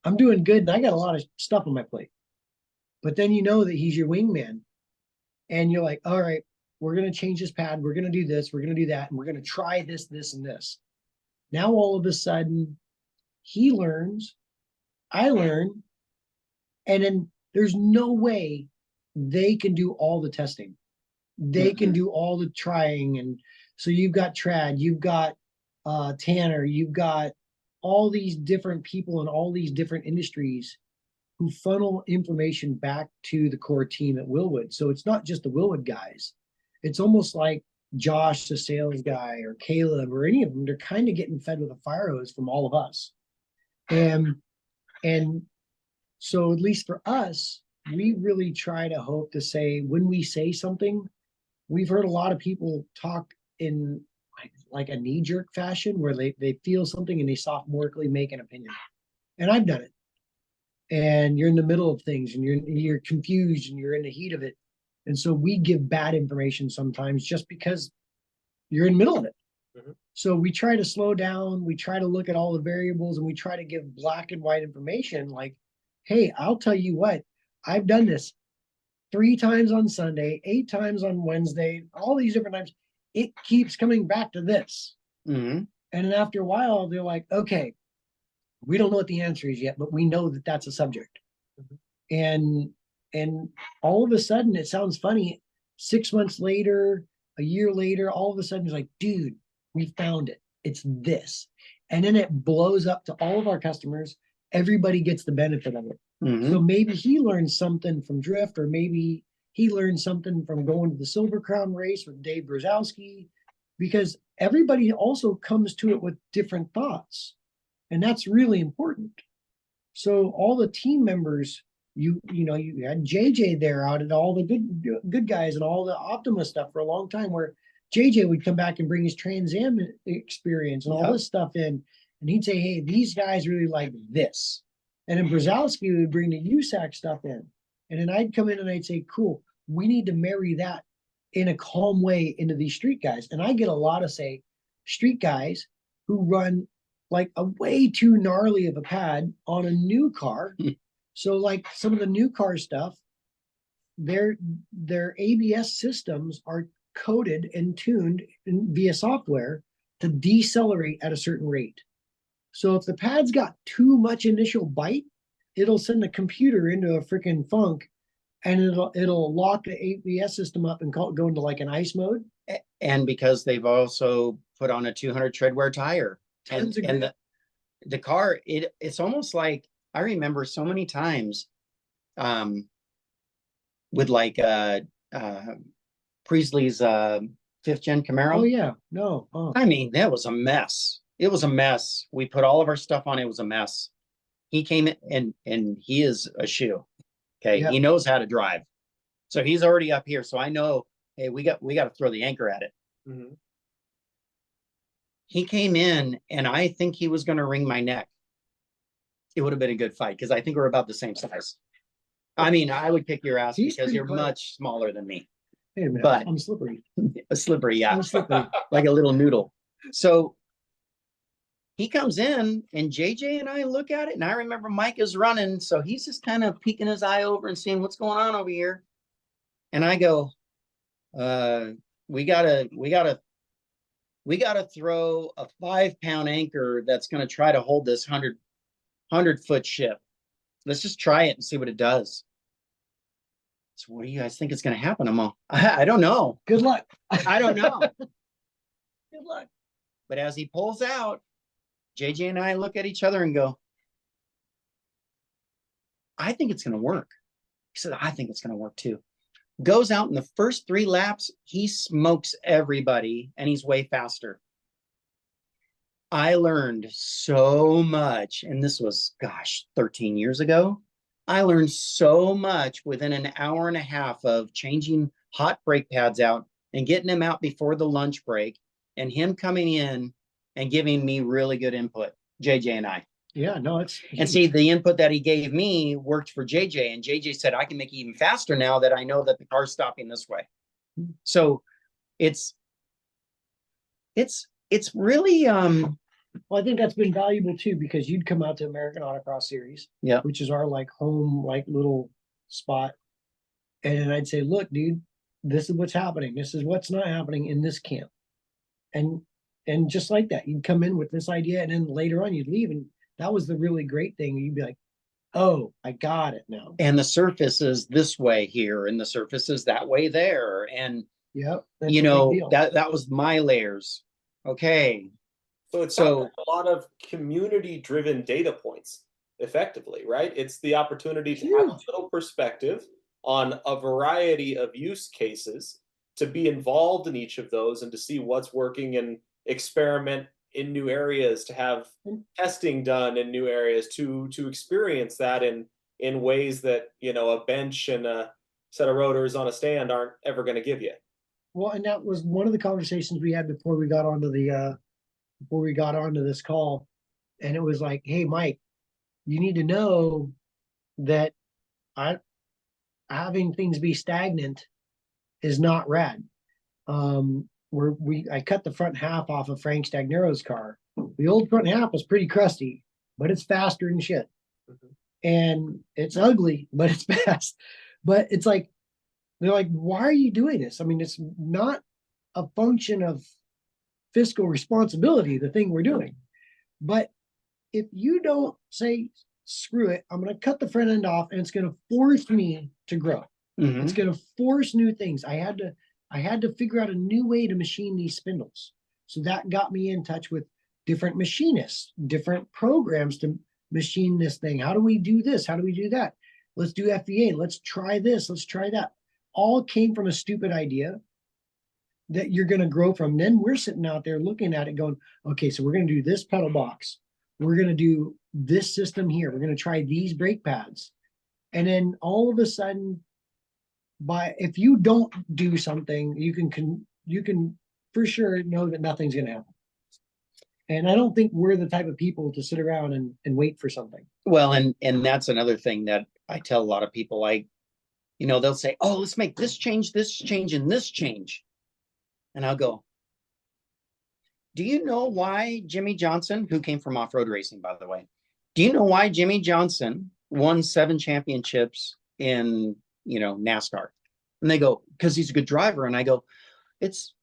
I'm doing good and I got a lot of stuff on my plate. But then you know that he's your wingman and you're like, all right, we're going to change this pad. We're going to do this. We're going to do that. And we're going to try this, this, and this. Now, all of a sudden, he learns, I learn, and then there's no way they can do all the testing. They can do all the trying. And so you've got Trad, you've got Tanner, you've got all these different people in all these different industries who funnel information back to the core team at Wilwood. So it's not just the Wilwood guys. It's almost like Josh, the sales guy, or Caleb, or any of them. They're kind of getting fed with a fire hose from all of us. And so at least for us, we really try to hope to say, when we say something, we've heard a lot of people talk in like a knee-jerk fashion where they feel something and they sophomorically make an opinion. And I've done it. And you're in the middle of things and you're confused and you're in the heat of it. And so we give bad information sometimes just because you're in the middle of it. Mm-hmm. So we try to slow down. We try to look at all the variables and we try to give black and white information like, hey, I'll tell you what, I've done this 3 times on Sunday, 8 times on Wednesday, all these different times. It keeps coming back to this. Mm-hmm. And then after a while, they're like, okay, we don't know what the answer is yet, but we know that that's a subject. Mm-hmm. And all of a sudden, it sounds funny. 6 months later, a year later, all of a sudden, it's like, dude, we found it. It's this. And then it blows up to all of our customers. Everybody gets the benefit of it. Mm-hmm. So maybe he learned something from drift, or maybe he learned something from going to the Silver Crown race with Dave Brzezowski, because everybody also comes to it with different thoughts. And that's really important. So all the team members, you had JJ there out at all the good guys and all the Optima stuff for a long time, where JJ would come back and bring his Trans Am experience and all this stuff in. And he'd say, hey, these guys really like this. And then Brzezowski would bring the USAC stuff in. And then I'd come in and I'd say, cool, we need to marry that in a calm way into these street guys. And I get a lot of, say, street guys who run like a way too gnarly of a pad on a new car. So like some of the new car stuff, their ABS systems are coded and tuned via software to decelerate at a certain rate. So if the pad's got too much initial bite, it'll send the computer into a freaking funk and it'll lock the ABS system up and go into like an ice mode. And because they've also put on a 200 tread wear tire, and the car, it's almost like, I remember so many times with like Priestley's 5th gen Camaro. Oh yeah, no. Oh. I mean, that was a mess. It was a mess. We put all of our stuff on. It was a mess. He came in and he is a shoe. Okay. Yep. He knows how to drive. So he's already up here. So I know, hey, we got to throw the anchor at it. Mm-hmm. He came in and I think he was going to wring my neck. It would have been a good fight because I think we're about the same size. I mean, I would kick your ass because you're much smaller than me. Hey, man, but I'm slippery. Slippery, yeah. I'm slippery. Like a little noodle. So he comes in and JJ and I look at it, and I remember Mike is running. So he's just kind of peeking his eye over and seeing what's going on over here. And I go, we gotta throw a 5-pound anchor that's going to try to hold this 100-foot ship. Let's just try it and see what it does. So what do you guys think is going to happen? I'm all, I don't know. Good luck. I don't know. Good luck. But as he pulls out, JJ and I look at each other and go, I think it's going to work. He said, I think it's going to work too. Goes out in the first 3 laps, he smokes everybody and he's way faster. I learned so much, and this was, 13 years ago. I learned so much within an hour and a half of changing hot brake pads out and getting them out before the lunch break, and him coming in and giving me really good input, JJ and I. Yeah, no, and see, the input that he gave me worked for JJ, and JJ said, I can make it even faster now that I know that the car's stopping this way. So it's really, well, I think that's been valuable too, because you'd come out to American Autocross Series, yeah, which is our like home, like little spot. And I'd say, look, dude, this is what's happening. This is what's not happening in this camp. And just like that, you'd come in with this idea, and then later on you'd leave. And that was the really great thing. You'd be like, oh, I got it now. And the surface is this way here, and the surface is that way there. And yep, you know, that was my layers. Okay. So it's a lot of community-driven data points, effectively, right? It's the opportunity to have a little perspective on a variety of use cases, to be involved in each of those and to see what's working and experiment in new areas, to have testing done in new areas, to experience that in ways that, you know, a bench and a set of rotors on a stand aren't ever going to give you. Well, and that was one of the conversations we had before we got onto this call. And it was like, hey, Mike, you need to know that having things be stagnant is not rad. I cut the front half off of Frank Stagnero's car. The old front half was pretty crusty, but it's faster than shit. Mm-hmm. And it's ugly, but it's fast. But it's like, they're like, why are you doing this? I mean, it's not a function of fiscal responsibility, the thing we're doing. But if you don't say, screw it, I'm going to cut the front end off, and it's going to force me to grow. Mm-hmm. It's going to force new things. I had to figure out a new way to machine these spindles. So that got me in touch with different machinists, different programs to machine this thing. How do we do this? How do we do that? Let's do FEA. Let's try this. Let's try that. All came from a stupid idea that you're going to grow from. Then we're sitting out there looking at it going, okay, so we're going to do this pedal box. We're going to do this system here. We're going to try these brake pads. And then all of a sudden, if you don't do something, you can for sure know that nothing's going to happen. And I don't think we're the type of people to sit around and wait for something. Well, and that's another thing that I tell a lot of people. They'll say, oh, let's make this change, and this change. And I'll go, do you know why Jimmy Johnson, who came from off-road racing, by the way, do you know why Jimmy Johnson won 7 championships in, NASCAR? And they go, because he's a good driver. And I go, it's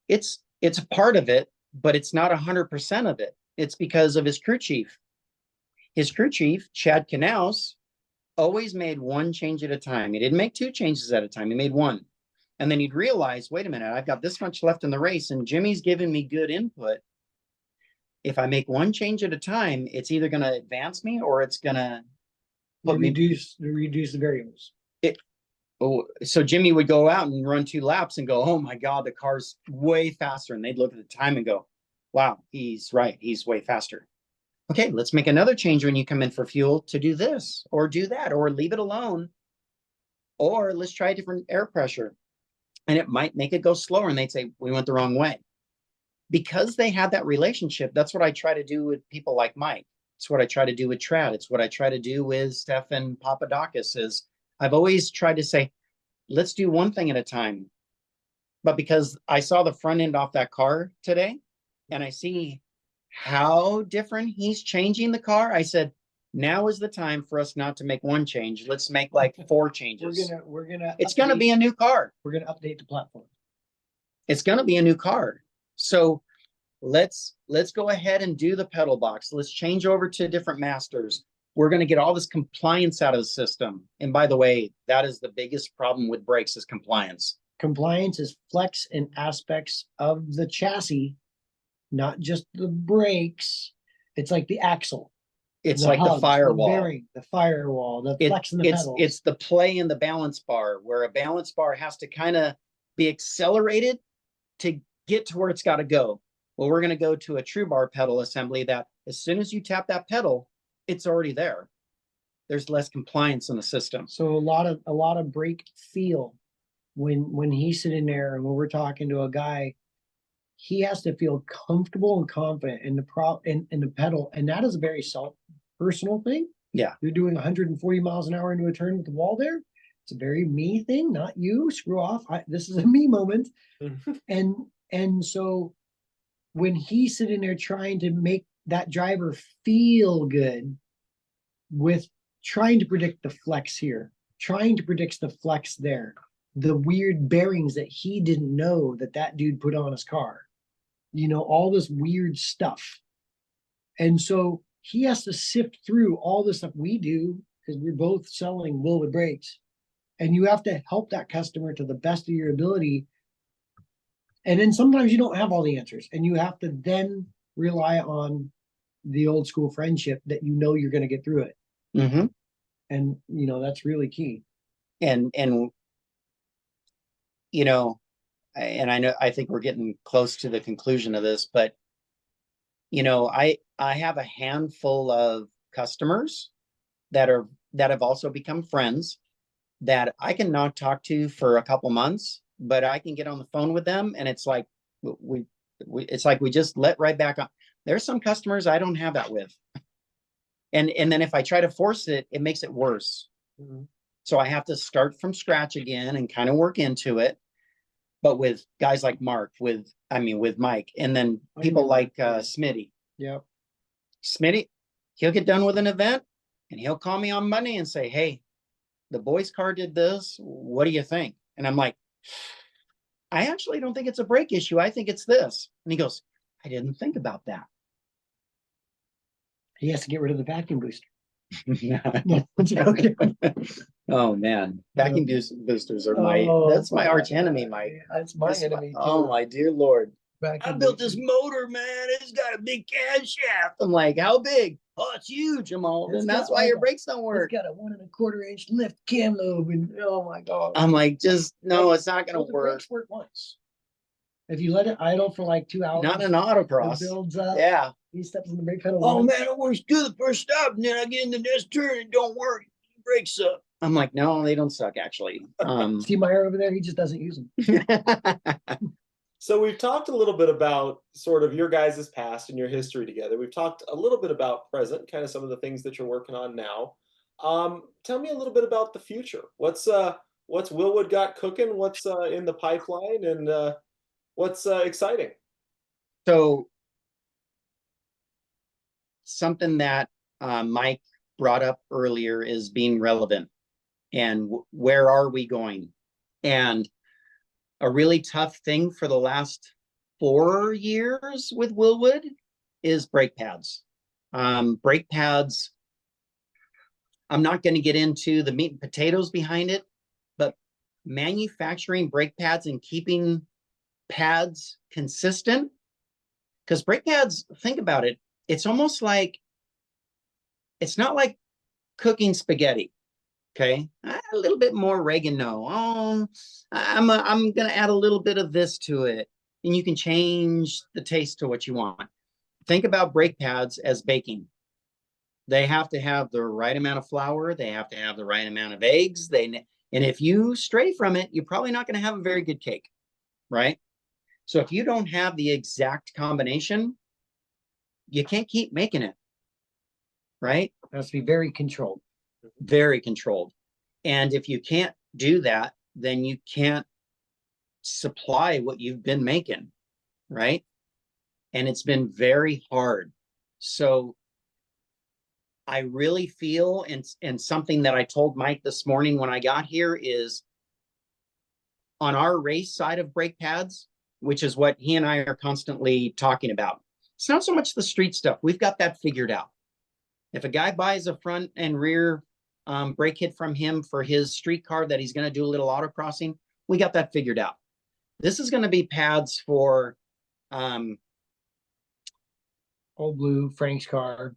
a part of it, but it's not 100% of it. It's because of his crew chief. His crew chief, Chad Knaus, always made one change at a time. He didn't make two changes at a time. He made one. And then he'd realize, wait a minute, I've got this much left in the race and Jimmy's giving me good input. If I make one change at a time, it's either going to advance me or it's going to reduce the variables. So Jimmy would go out and run 2 laps and go, oh my God, the car's way faster. And they'd look at the time and go, wow, he's right. He's way faster. Okay, let's make another change when you come in for fuel to do this or do that, or leave it alone. Or let's try a different air pressure. And it might make it go slower. And they'd say, we went the wrong way. Because they had that relationship, that's what I try to do with people like Mike. It's what I try to do with Trad. It's what I try to do with Stefan Papadakis. Is I've always tried to say, let's do one thing at a time. But because I saw the front end off that car today, and I see how different he's changing the car, I said, now is the time for us not to make one change. Let's make like 4 changes. It's gonna be a new car. We're gonna update the platform. It's gonna be a new car. So let's go ahead and do the pedal box. Let's change over to different masters. We're going to get all this compliance out of the system. And by the way, that is the biggest problem with brakes is compliance. Compliance is flex and aspects of the chassis, not just the brakes. It's like the axle. It's like the firewall. The bearing, the firewall, the flex and the pedals. It's the play in the balance bar, where a balance bar has to kind of be accelerated to get to where it's got to go. Well, we're going to go to a true bar pedal assembly that as soon as you tap that pedal, it's already there. There's less compliance in the system. So a lot of brake feel when he's sitting there and when we're talking to a guy, he has to feel comfortable and confident in the pedal, and that is a very personal thing. Yeah, you're doing 140 miles an hour into a turn with the wall there. It's a very me thing, not you. Screw off. This is a me moment. And so when he's sitting there trying to make that driver feel good with trying to predict the flex here, trying to predict the flex there, the weird bearings that he didn't know that dude put on his car, all this weird stuff. And so he has to sift through all the stuff we do because we're both selling Wilwood brakes. And you have to help that customer to the best of your ability. And then sometimes you don't have all the answers, and you have to then rely on the old school friendship that you're going to get through it. Mm-hmm. And that's really key. And I know, I think we're getting close to the conclusion of this, but I have a handful of customers that have also become friends that I can not talk to for a couple months, but I can get on the phone with them, and it's like we just let right back on. There's some customers I don't have that with, and then if I try to force it, it makes it worse. Mm-hmm. So I have to start from scratch again and kind of work into it. But with guys like Mark, with Mike, and then people like Smitty. Yeah, Smitty, he'll get done with an event, and he'll call me on Monday and say, "Hey, the boys' car did this. What do you think?" And I'm like, I actually don't think it's a brake issue. I think it's this. And he goes, I didn't think about that. He has to get rid of the vacuum booster. Oh man, vacuum boosters are that's my arch enemy, Mike. That's my enemy too. Oh my dear Lord. Vacuum I built this motor, man. It's got a big camshaft. I'm like, how big? Oh, it's huge. I'm all, and that's why your brakes don't work. It's got a 1 1/4 inch lift cam lobe, and oh my God. I'm like, just no, it's not gonna work. The brakes work once. If you let it idle for like 2 hours, not an autocross. It builds up. Yeah. He steps in the brake pedal. Oh man, it works good the first stop, and then I get in the next turn, it don't work. The brakes suck. I'm like, no, they don't suck actually. See Maier over there, he just doesn't use them. So we've talked a little bit about sort of your guys' past and your history together. We've talked a little bit about present, kind of some of the things that you're working on now. Tell me a little bit about the future. What's Wilwood got cooking? What's in the pipeline, and what's exciting? So something that Mike brought up earlier is being relevant, and where are we going? And a really tough thing for the last 4 years with Wilwood is brake pads. Brake pads, I'm not going to get into the meat and potatoes behind it, but manufacturing brake pads and keeping pads consistent, because brake pads, think about it, it's almost like, it's not like cooking spaghetti. Okay, a little bit more oregano. Oh, I'm going to add a little bit of this to it, and you can change the taste to what you want. Think about brake pads as baking. They have to have the right amount of flour. They have to have the right amount of eggs. And if you stray from it, you're probably not going to have a very good cake, right? So if you don't have the exact combination, you can't keep making it, right? It has to be very controlled. Very controlled. And if you can't do that, then you can't supply what you've been making, right? And it's been very hard. So I really feel, and something that I told Mike this morning when I got here is, on our race side of brake pads, which is what he and I are constantly talking about, it's not so much the street stuff. We've got that figured out. If a guy buys a front and rear brake kit from him for his street car that he's going to do a little autocrossing, we got that figured out. This is going to be pads for Old Blue, Frank's car,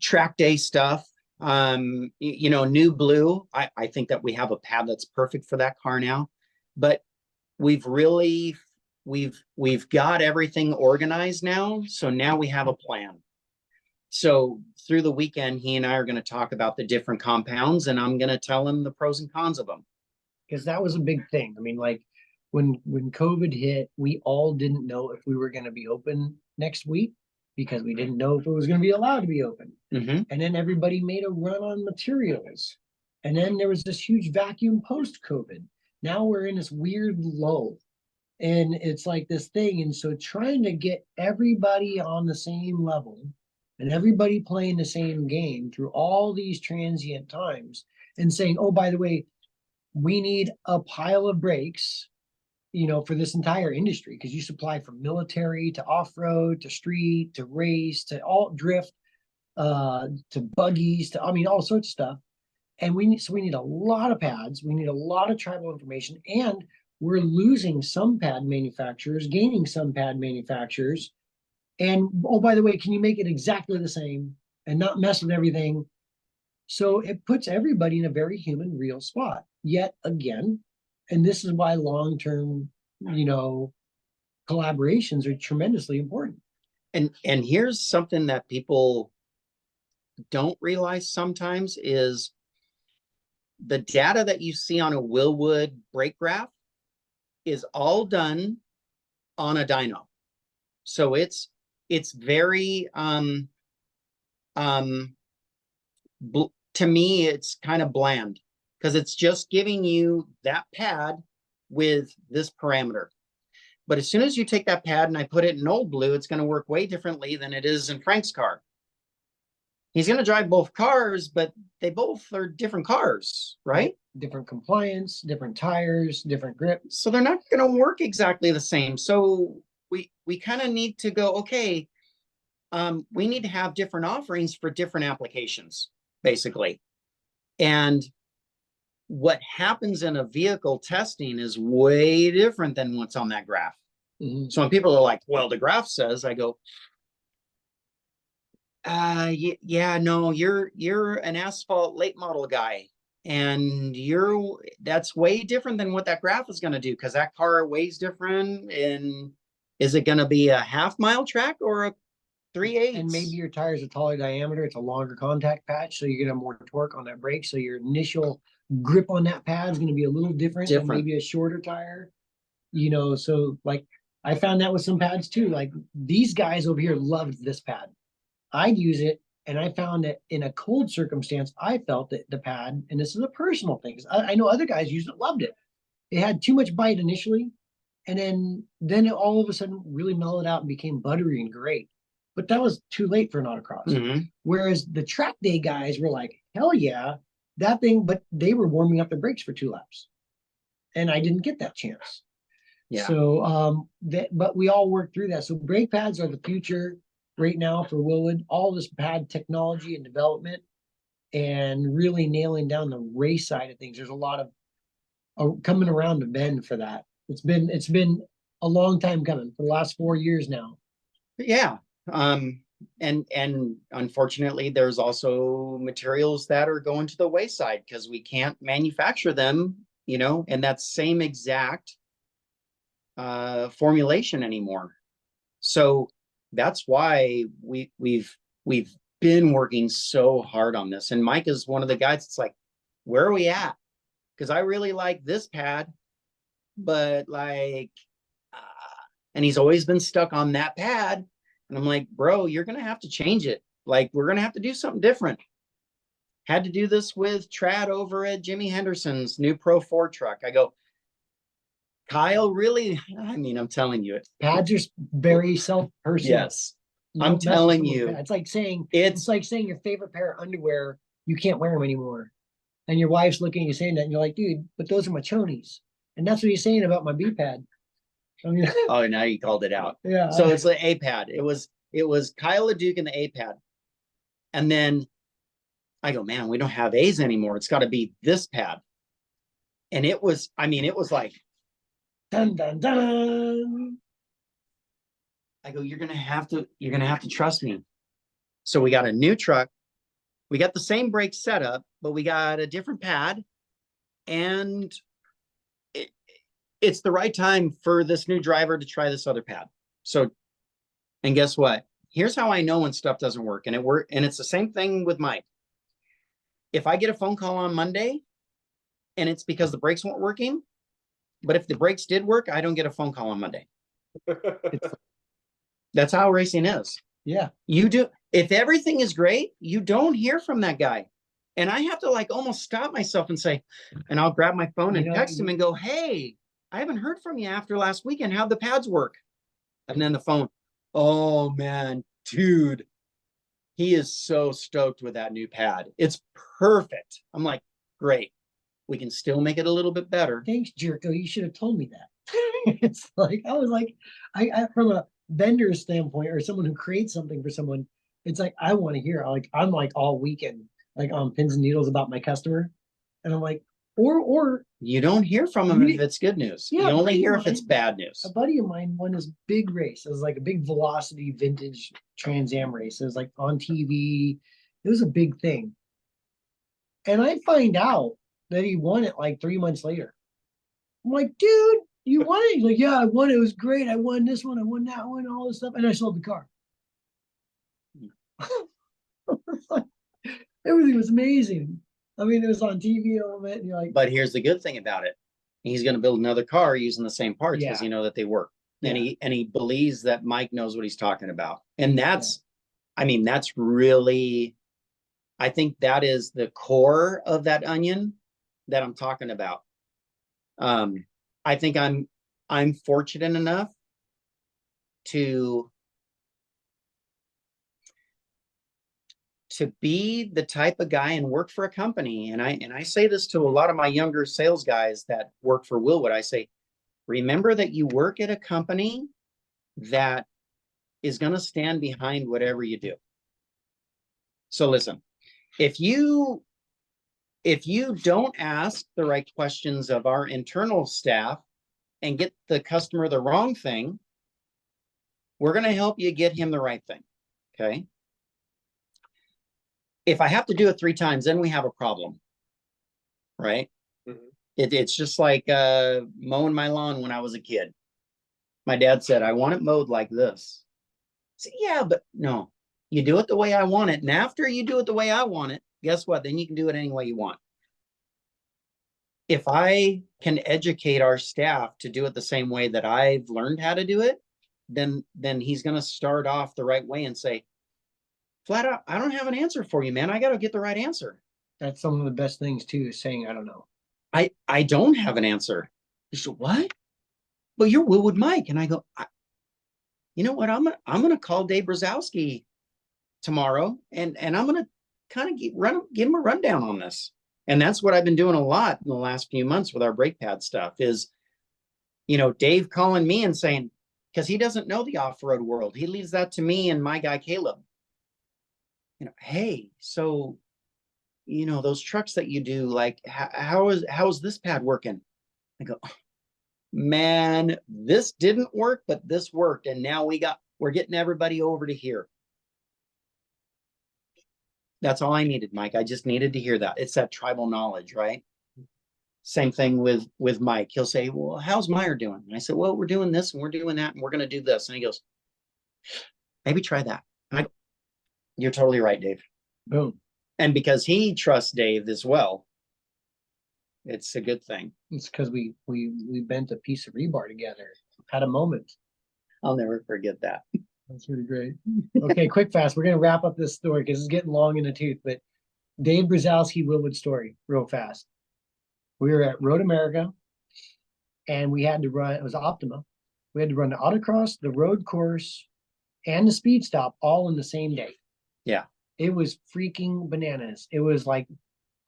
track day stuff. You know, New Blue. I think that we have a pad that's perfect for that car now, but we've got everything organized now. So now we have a plan. So through the weekend, he and I are going to talk about the different compounds, and I'm going to tell him the pros and cons of them. Because that was a big thing. I mean, like when COVID hit, we all didn't know if we were going to be open next week, because we didn't know if it was going to be allowed to be open. Mm-hmm. And then everybody made a run on materials. And then there was this huge vacuum post-COVID. Now we're in this weird lull. And it's like this thing. And so trying to get everybody on the same level and everybody playing the same game through all these transient times, and saying, oh, by the way, we need a pile of brakes, you know, for this entire industry, because you supply from military to off-road to street to race to all drift, to buggies to, I mean, all sorts of stuff. And we need a lot of pads. We need a lot of tribal information, and we're losing some pad manufacturers, gaining some pad manufacturers. And oh, by the way, can you make it exactly the same and not mess with everything? So it puts everybody in a very human, real spot. Yet again, and this is why long-term, you know, collaborations are tremendously important. And here's something that people don't realize sometimes is the data that you see on a Wilwood brake graph is all done on a dyno. So it's very to me, it's kind of bland, because it's just giving you that pad with this parameter. But as soon as you take that pad and I put it in Old Blue, it's going to work way differently than it is in Frank's car. He's going to drive both cars, but they both are different cars, right? Different compliance, different tires, different grip. So they're not going to work exactly the same. So we kind of need to go, okay, we need to have different offerings for different applications, basically. And what happens in a vehicle testing is way different than what's on that graph. Mm-hmm. So when people are like, well, the graph says, I go, yeah, no, you're an asphalt late model guy, and that's way different than what that graph is going to do, because that car weighs different. And is it going to be a half-mile track or a 3/8? And maybe your tire's a taller diameter, it's a longer contact patch, so you're gonna have more torque on that brake. So your initial grip on that pad is gonna be a little different than maybe a shorter tire. You know, so like I found that with some pads too. Like these guys over here loved this pad. I'd use it, and I found that in a cold circumstance, I felt that the pad, and this is a personal thing, because I know other guys used it, loved it. It had too much bite initially, and then it all of a sudden really mellowed out and became buttery and great. But that was too late for an autocross. Mm-hmm. Whereas the track day guys were like, hell yeah, that thing, but they were warming up the brakes for 2 laps. And I didn't get that chance. Yeah. So but we all worked through that. So brake pads are the future right now for Wilwood, all this pad technology and development. and really nailing down the race side of things. There's a lot of coming around the bend for that. It's been a long time coming for the last 4 years now. Yeah. And unfortunately, there's also materials that are going to the wayside because we can't manufacture them, you know, and that same exact formulation anymore. So that's why we've been working so hard on this. And Mike is one of the guys that's like, where are we at? Because I really like this pad, but like, and he's always been stuck on that pad. And I'm like, bro, you're going to have to change it. Like, we're going to have to do something different. Had to do this with Trad over at Jimmy Henderson's new Pro 4 truck. I go, Kyle, really? I mean, I'm telling you it. Pads are very self-personal. Yes. I'm telling you. It's like saying your favorite pair of underwear, you can't wear them anymore. And your wife's looking at you saying that, and you're like, dude, but those are my chonies. And that's what he's saying about my B pad. I mean, oh, now you called it out. Yeah. So it's the A pad. It was Kyle LeDuc in the A pad. And then I go, man, we don't have A's anymore. It's got to be this pad. And it was like, dun, dun, dun. I go, you're gonna have to trust me. So we got a new truck. We got the same brake setup, but we got a different pad. And it's the right time for this new driver to try this other pad. So, and guess what? Here's how I know when stuff doesn't work. And it's the same thing with Mike. If I get a phone call on Monday and it's because the brakes weren't working, but if the brakes did work, I don't get a phone call on Monday. That's how racing is. Yeah. You do. If everything is great, you don't hear from that guy. And I have to like almost stop myself and say, and I'll grab my phone and text him and go, hey, I haven't heard from you after last weekend. How'd the pads work? And then the phone, oh man, dude, he is so stoked with that new pad. It's perfect. I'm like, great. We can still make it a little bit better. Thanks, Jerko. You should have told me that. It's like, I was like, I from a vendor standpoint or someone who creates something for someone, it's like, I want to hear, like, I'm like all weekend, like on pins and needles about my customer. And I'm like, or you don't hear from him if it's good news. Yeah, you only hear if it's bad news. A buddy of mine won this big race. It was like a big velocity vintage Trans Am race. It was like on TV. It was a big thing. And I find out that he won it like 3 months later. I'm like, dude, you won it? He's like, yeah, I won it. It was great. I won this one. I won that one, all this stuff. And I sold the car. Everything was amazing. I mean, it was on TV a little bit. And you're like, but here's the good thing about it. He's going to build another car using the same parts because you know that they work. And he believes that Mike knows what he's talking about. And that's, I mean, that's really, I think that is the core of that onion that I'm talking about. I think I'm fortunate enough to be the type of guy and work for a company. And I say this to a lot of my younger sales guys that work for Wilwood. I say, remember that you work at a company that is going to stand behind whatever you do. So listen, if you don't ask the right questions of our internal staff and get the customer the wrong thing, we're going to help you get him the right thing. Okay. If I have to do it 3 times, then we have a problem, right? Mm-hmm. It's just like mowing my lawn when I was a kid. My dad said, I want it mowed like this. I said, yeah, but no, you do it the way I want it. And after you do it the way I want it, guess what? Then you can do it any way you want. If I can educate our staff to do it the same way that I've learned how to do it, then he's going to start off the right way and say, flat out, I don't have an answer for you, man. I got to get the right answer. That's some of the best things too, is saying, I don't know. I don't have an answer. He said, what? Well, you're Wilwood Mike. And I go, you know what? I'm going to call Dave Brzezowski tomorrow and I'm going to kind of give him a rundown on this. And that's what I've been doing a lot in the last few months with our brake pad stuff is, you know, Dave calling me and saying, because he doesn't know the off-road world. He leaves that to me and my guy, Caleb. You know, hey, so, those trucks that you do, like, how is this pad working? I go, man, this didn't work, but this worked. And now we're getting everybody over to here. That's all I needed, Mike. I just needed to hear that. It's that tribal knowledge, right? Same thing with Mike. He'll say, well, how's Maier doing? And I said, well, we're doing this and we're doing that and we're going to do this. And he goes, maybe try that. And I go, you're totally right, Dave. Boom. And because he trusts Dave as well, it's a good thing. It's because we bent a piece of rebar together, had a moment. I'll never forget that. That's really great. Okay, quick fast. We're gonna wrap up this story because it's getting long in the tooth. But Dave Brzezowski Wilwood story, real fast. We were at Road America, and we had to run. It was Optima. We had to run the autocross, the road course, and the speed stop all in the same day. Yeah, it was freaking bananas. It was like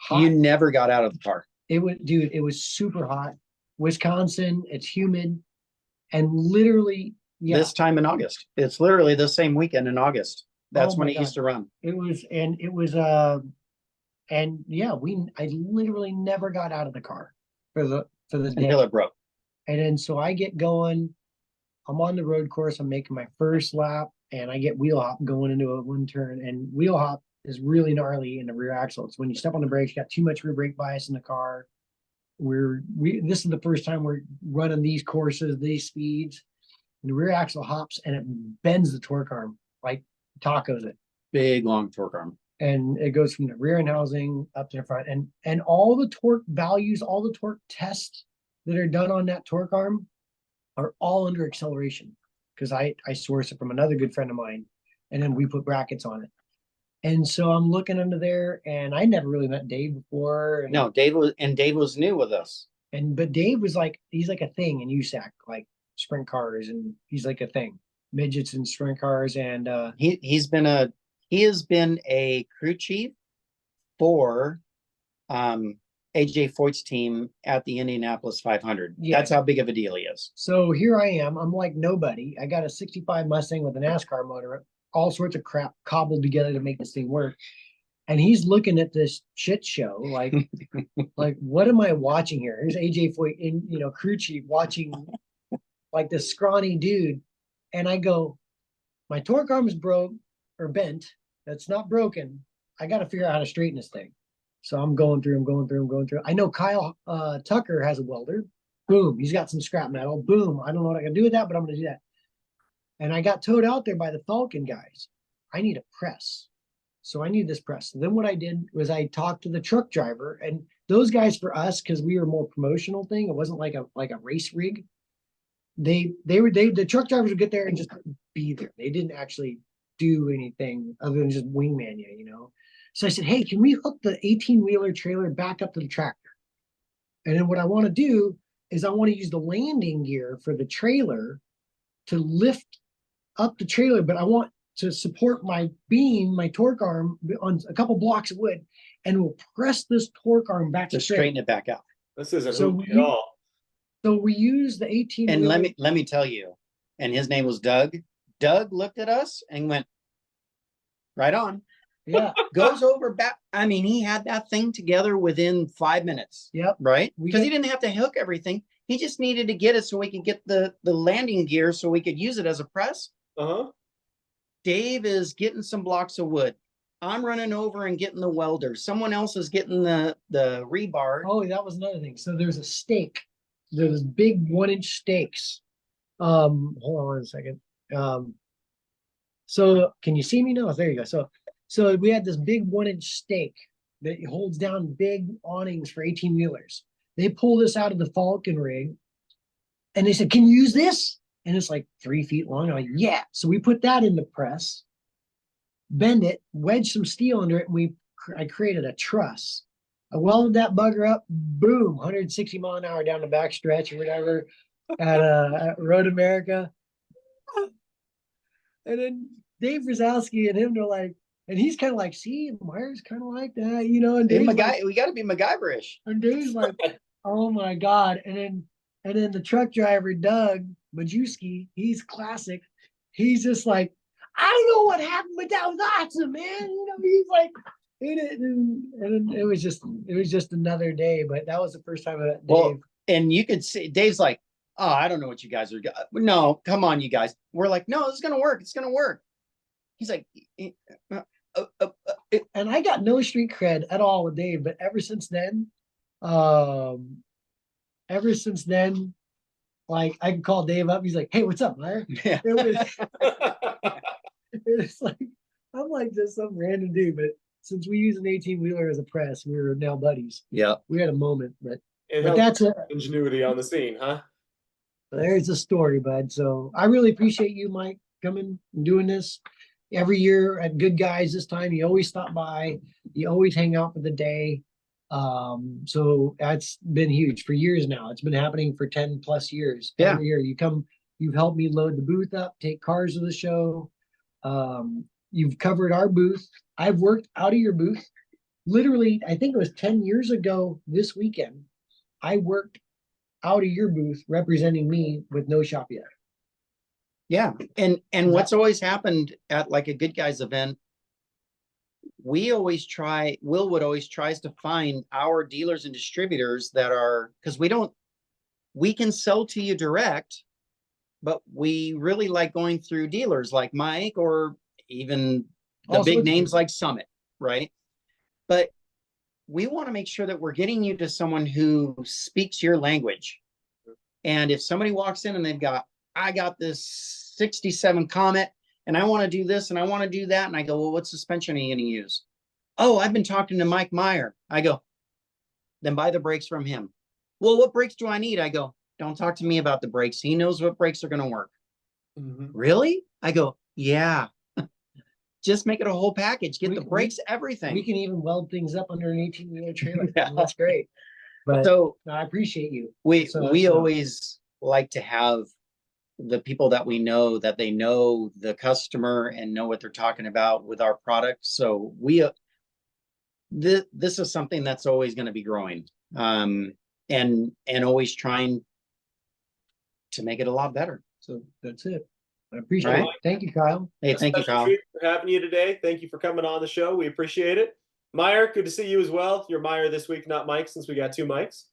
hot. You never got out of the car. It was, dude. It was super hot. Wisconsin, it's humid, and literally. Yeah. This time in August. It's literally the same weekend in August. That's when it used to run. It was, and yeah, I literally never got out of the car for the day. Until it broke. And then so I get going, I'm on the road course, I'm making my first lap, and I get wheel hop going into a one turn. And wheel hop is really gnarly in the rear axle. It's when you step on the brakes, you got too much rear brake bias in the car. This is the first time we're running these courses, these speeds. And the rear axle hops and it bends the torque arm, like tacos it. Big long torque arm. And it goes from the rear end housing up to the front. And all the torque values, all the torque tests that are done on that torque arm are all under acceleration. Because I source it from another good friend of mine. And then we put brackets on it. And so I'm looking under there, and I never really met Dave before. No, Dave was new with us. But Dave was like, he's like a thing in USAC, like sprint cars, and he's like a thing, midgets and sprint cars. And he has been a crew chief for AJ Foyt's team at the Indianapolis 500. Yeah. That's how big of a deal he is. So here I am. I'm like nobody. I got a 65 Mustang with a NASCAR motor, all sorts of crap cobbled together to make this thing work. And he's looking at this shit show like, like, what am I watching here? Here's AJ Foyt, crew chief, watching like this scrawny dude. And I go, my torque arm is broke or bent. That's not broken. I got to figure out how to straighten this thing. So I'm going through. I know Kyle Tucker has a welder. Boom. He's got some scrap metal. Boom. I don't know what I can do with that, but I'm going to do that. And I got towed out there by the Falcon guys. I need a press. So I need this press. So then what I did was I talked to the truck driver, and those guys, for us, because we were more promotional thing, it wasn't like a race rig. The truck drivers would get there and just be there. They didn't actually do anything other than just wingman you. So I said, hey, can we hook the 18-wheeler trailer back up to the tractor? And then what I want to do is I want to use the landing gear for the trailer to lift up the trailer, but I want to support my beam, my torque arm on a couple blocks of wood, and we'll press this torque arm back to straighten it back out. This isn't at all. So we use the 18. And let me tell you, and his name was Doug. Doug looked at us and went, right on. Yeah. Goes over back. I mean, he had that thing together within 5 minutes. Yep. Right? Because he didn't have to hook everything. He just needed to get it so we could get the landing gear so we could use it as a press. Uh-huh. Dave is getting some blocks of wood. I'm running over and getting the welder. Someone else is getting the rebar. Oh, that was another thing. So there's a stake. There's big 1-inch stakes. Hold on a second. So can you see me now? There you go. So we had this big 1-inch stake that holds down big awnings for 18-wheelers. They pull this out of the Falcon rig, and they said, can you use this? And it's like 3 feet long. I'm like, yeah. So we put that in the press, bend it, wedge some steel under it, and I created a truss. I welded that bugger up, boom, 160 mile an hour down the back stretch or whatever at Road America. And then Dave Brzezowski and him, they're like, and he's kind of like, see, Maier's kind of like that, and Dave's like, we got to be MacGyverish. And Dave's like, oh my God. And then the truck driver, Doug Majewski, he's classic. He's just like, I don't know what happened, but that was awesome, man. He's like, And it was just another day, but that was the first time that Well, Dave. and you could see Dave's like, oh, I don't know what you guys are. No, come on, you guys. We're like, no, this is gonna work. It's gonna work. He's like, And I got no street cred at all with Dave, but um, ever since then, like I can call Dave up. He's like, "Hey, what's up, Maier?" yeah. It's like I'm like just some random dude, but since we use an 18-wheeler as a press, we were now buddies. Yeah. We had a moment, but It that's helps ingenuity on the scene, huh? there's a story, bud. So I really appreciate you, Mike, coming and doing this every year at Good Guys. This time you always stop by, you always hang out for the day. So that's been huge for years now. It's been happening for 10 plus years. Yeah. Every year you come, you've helped me load the booth up, take cars to the show. You've covered our booth. I've worked out of your booth. Literally, I think it was 10 years ago this weekend. I worked out of your booth representing me with no shop yet. Yeah. And what's always happened at like a Good Guys event, Wilwood always tries to find our dealers and distributors that are, because we can sell to you direct, but we really like going through dealers like Mike or even the big names like Summit, right? But we want to make sure that we're getting you to someone who speaks your language. And if somebody walks in and I got this 67 Comet and I want to do this and I want to do that. And I go, well, what suspension are you going to use? Oh, I've been talking to Mike Maier. I go, then buy the brakes from him. Well, what brakes do I need? I go, don't talk to me about the brakes. He knows what brakes are going to work. Mm-hmm. Really? I go, yeah. Just make it a whole package. Get the brakes, everything. We can even weld things up under an 18-wheeler trailer. Yeah. That's great. But so I appreciate you. We always like to have the people that we know, that they know the customer and know what they're talking about with our product. So this is something that's always going to be growing, and always trying to make it a lot better. So that's it. I appreciate it. Thank you, Kyle. Hey, thank you, Kyle. For having you today. Thank you for coming on the show. We appreciate it. Maier, good to see you as well. You're Maier this week, not Mike, since we got two Mikes.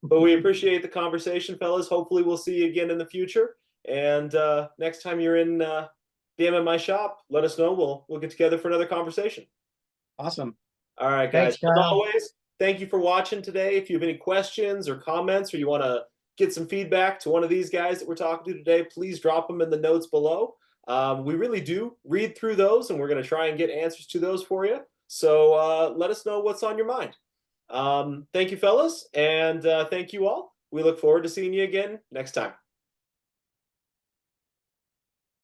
But we appreciate the conversation, fellas. Hopefully we'll see you again in the future. And next time you're in the MMI shop, let us know. We'll get together for another conversation. Awesome. All right, guys. As always, thank you for watching today. If you have any questions or comments, or you want to get some feedback to one of these guys that we're talking to today, please drop them in the notes below. We really do read through those, and we're going to try and get answers to those for you. So let us know what's on your mind. Thank you, fellas, and thank you all. We look forward to seeing you again next time.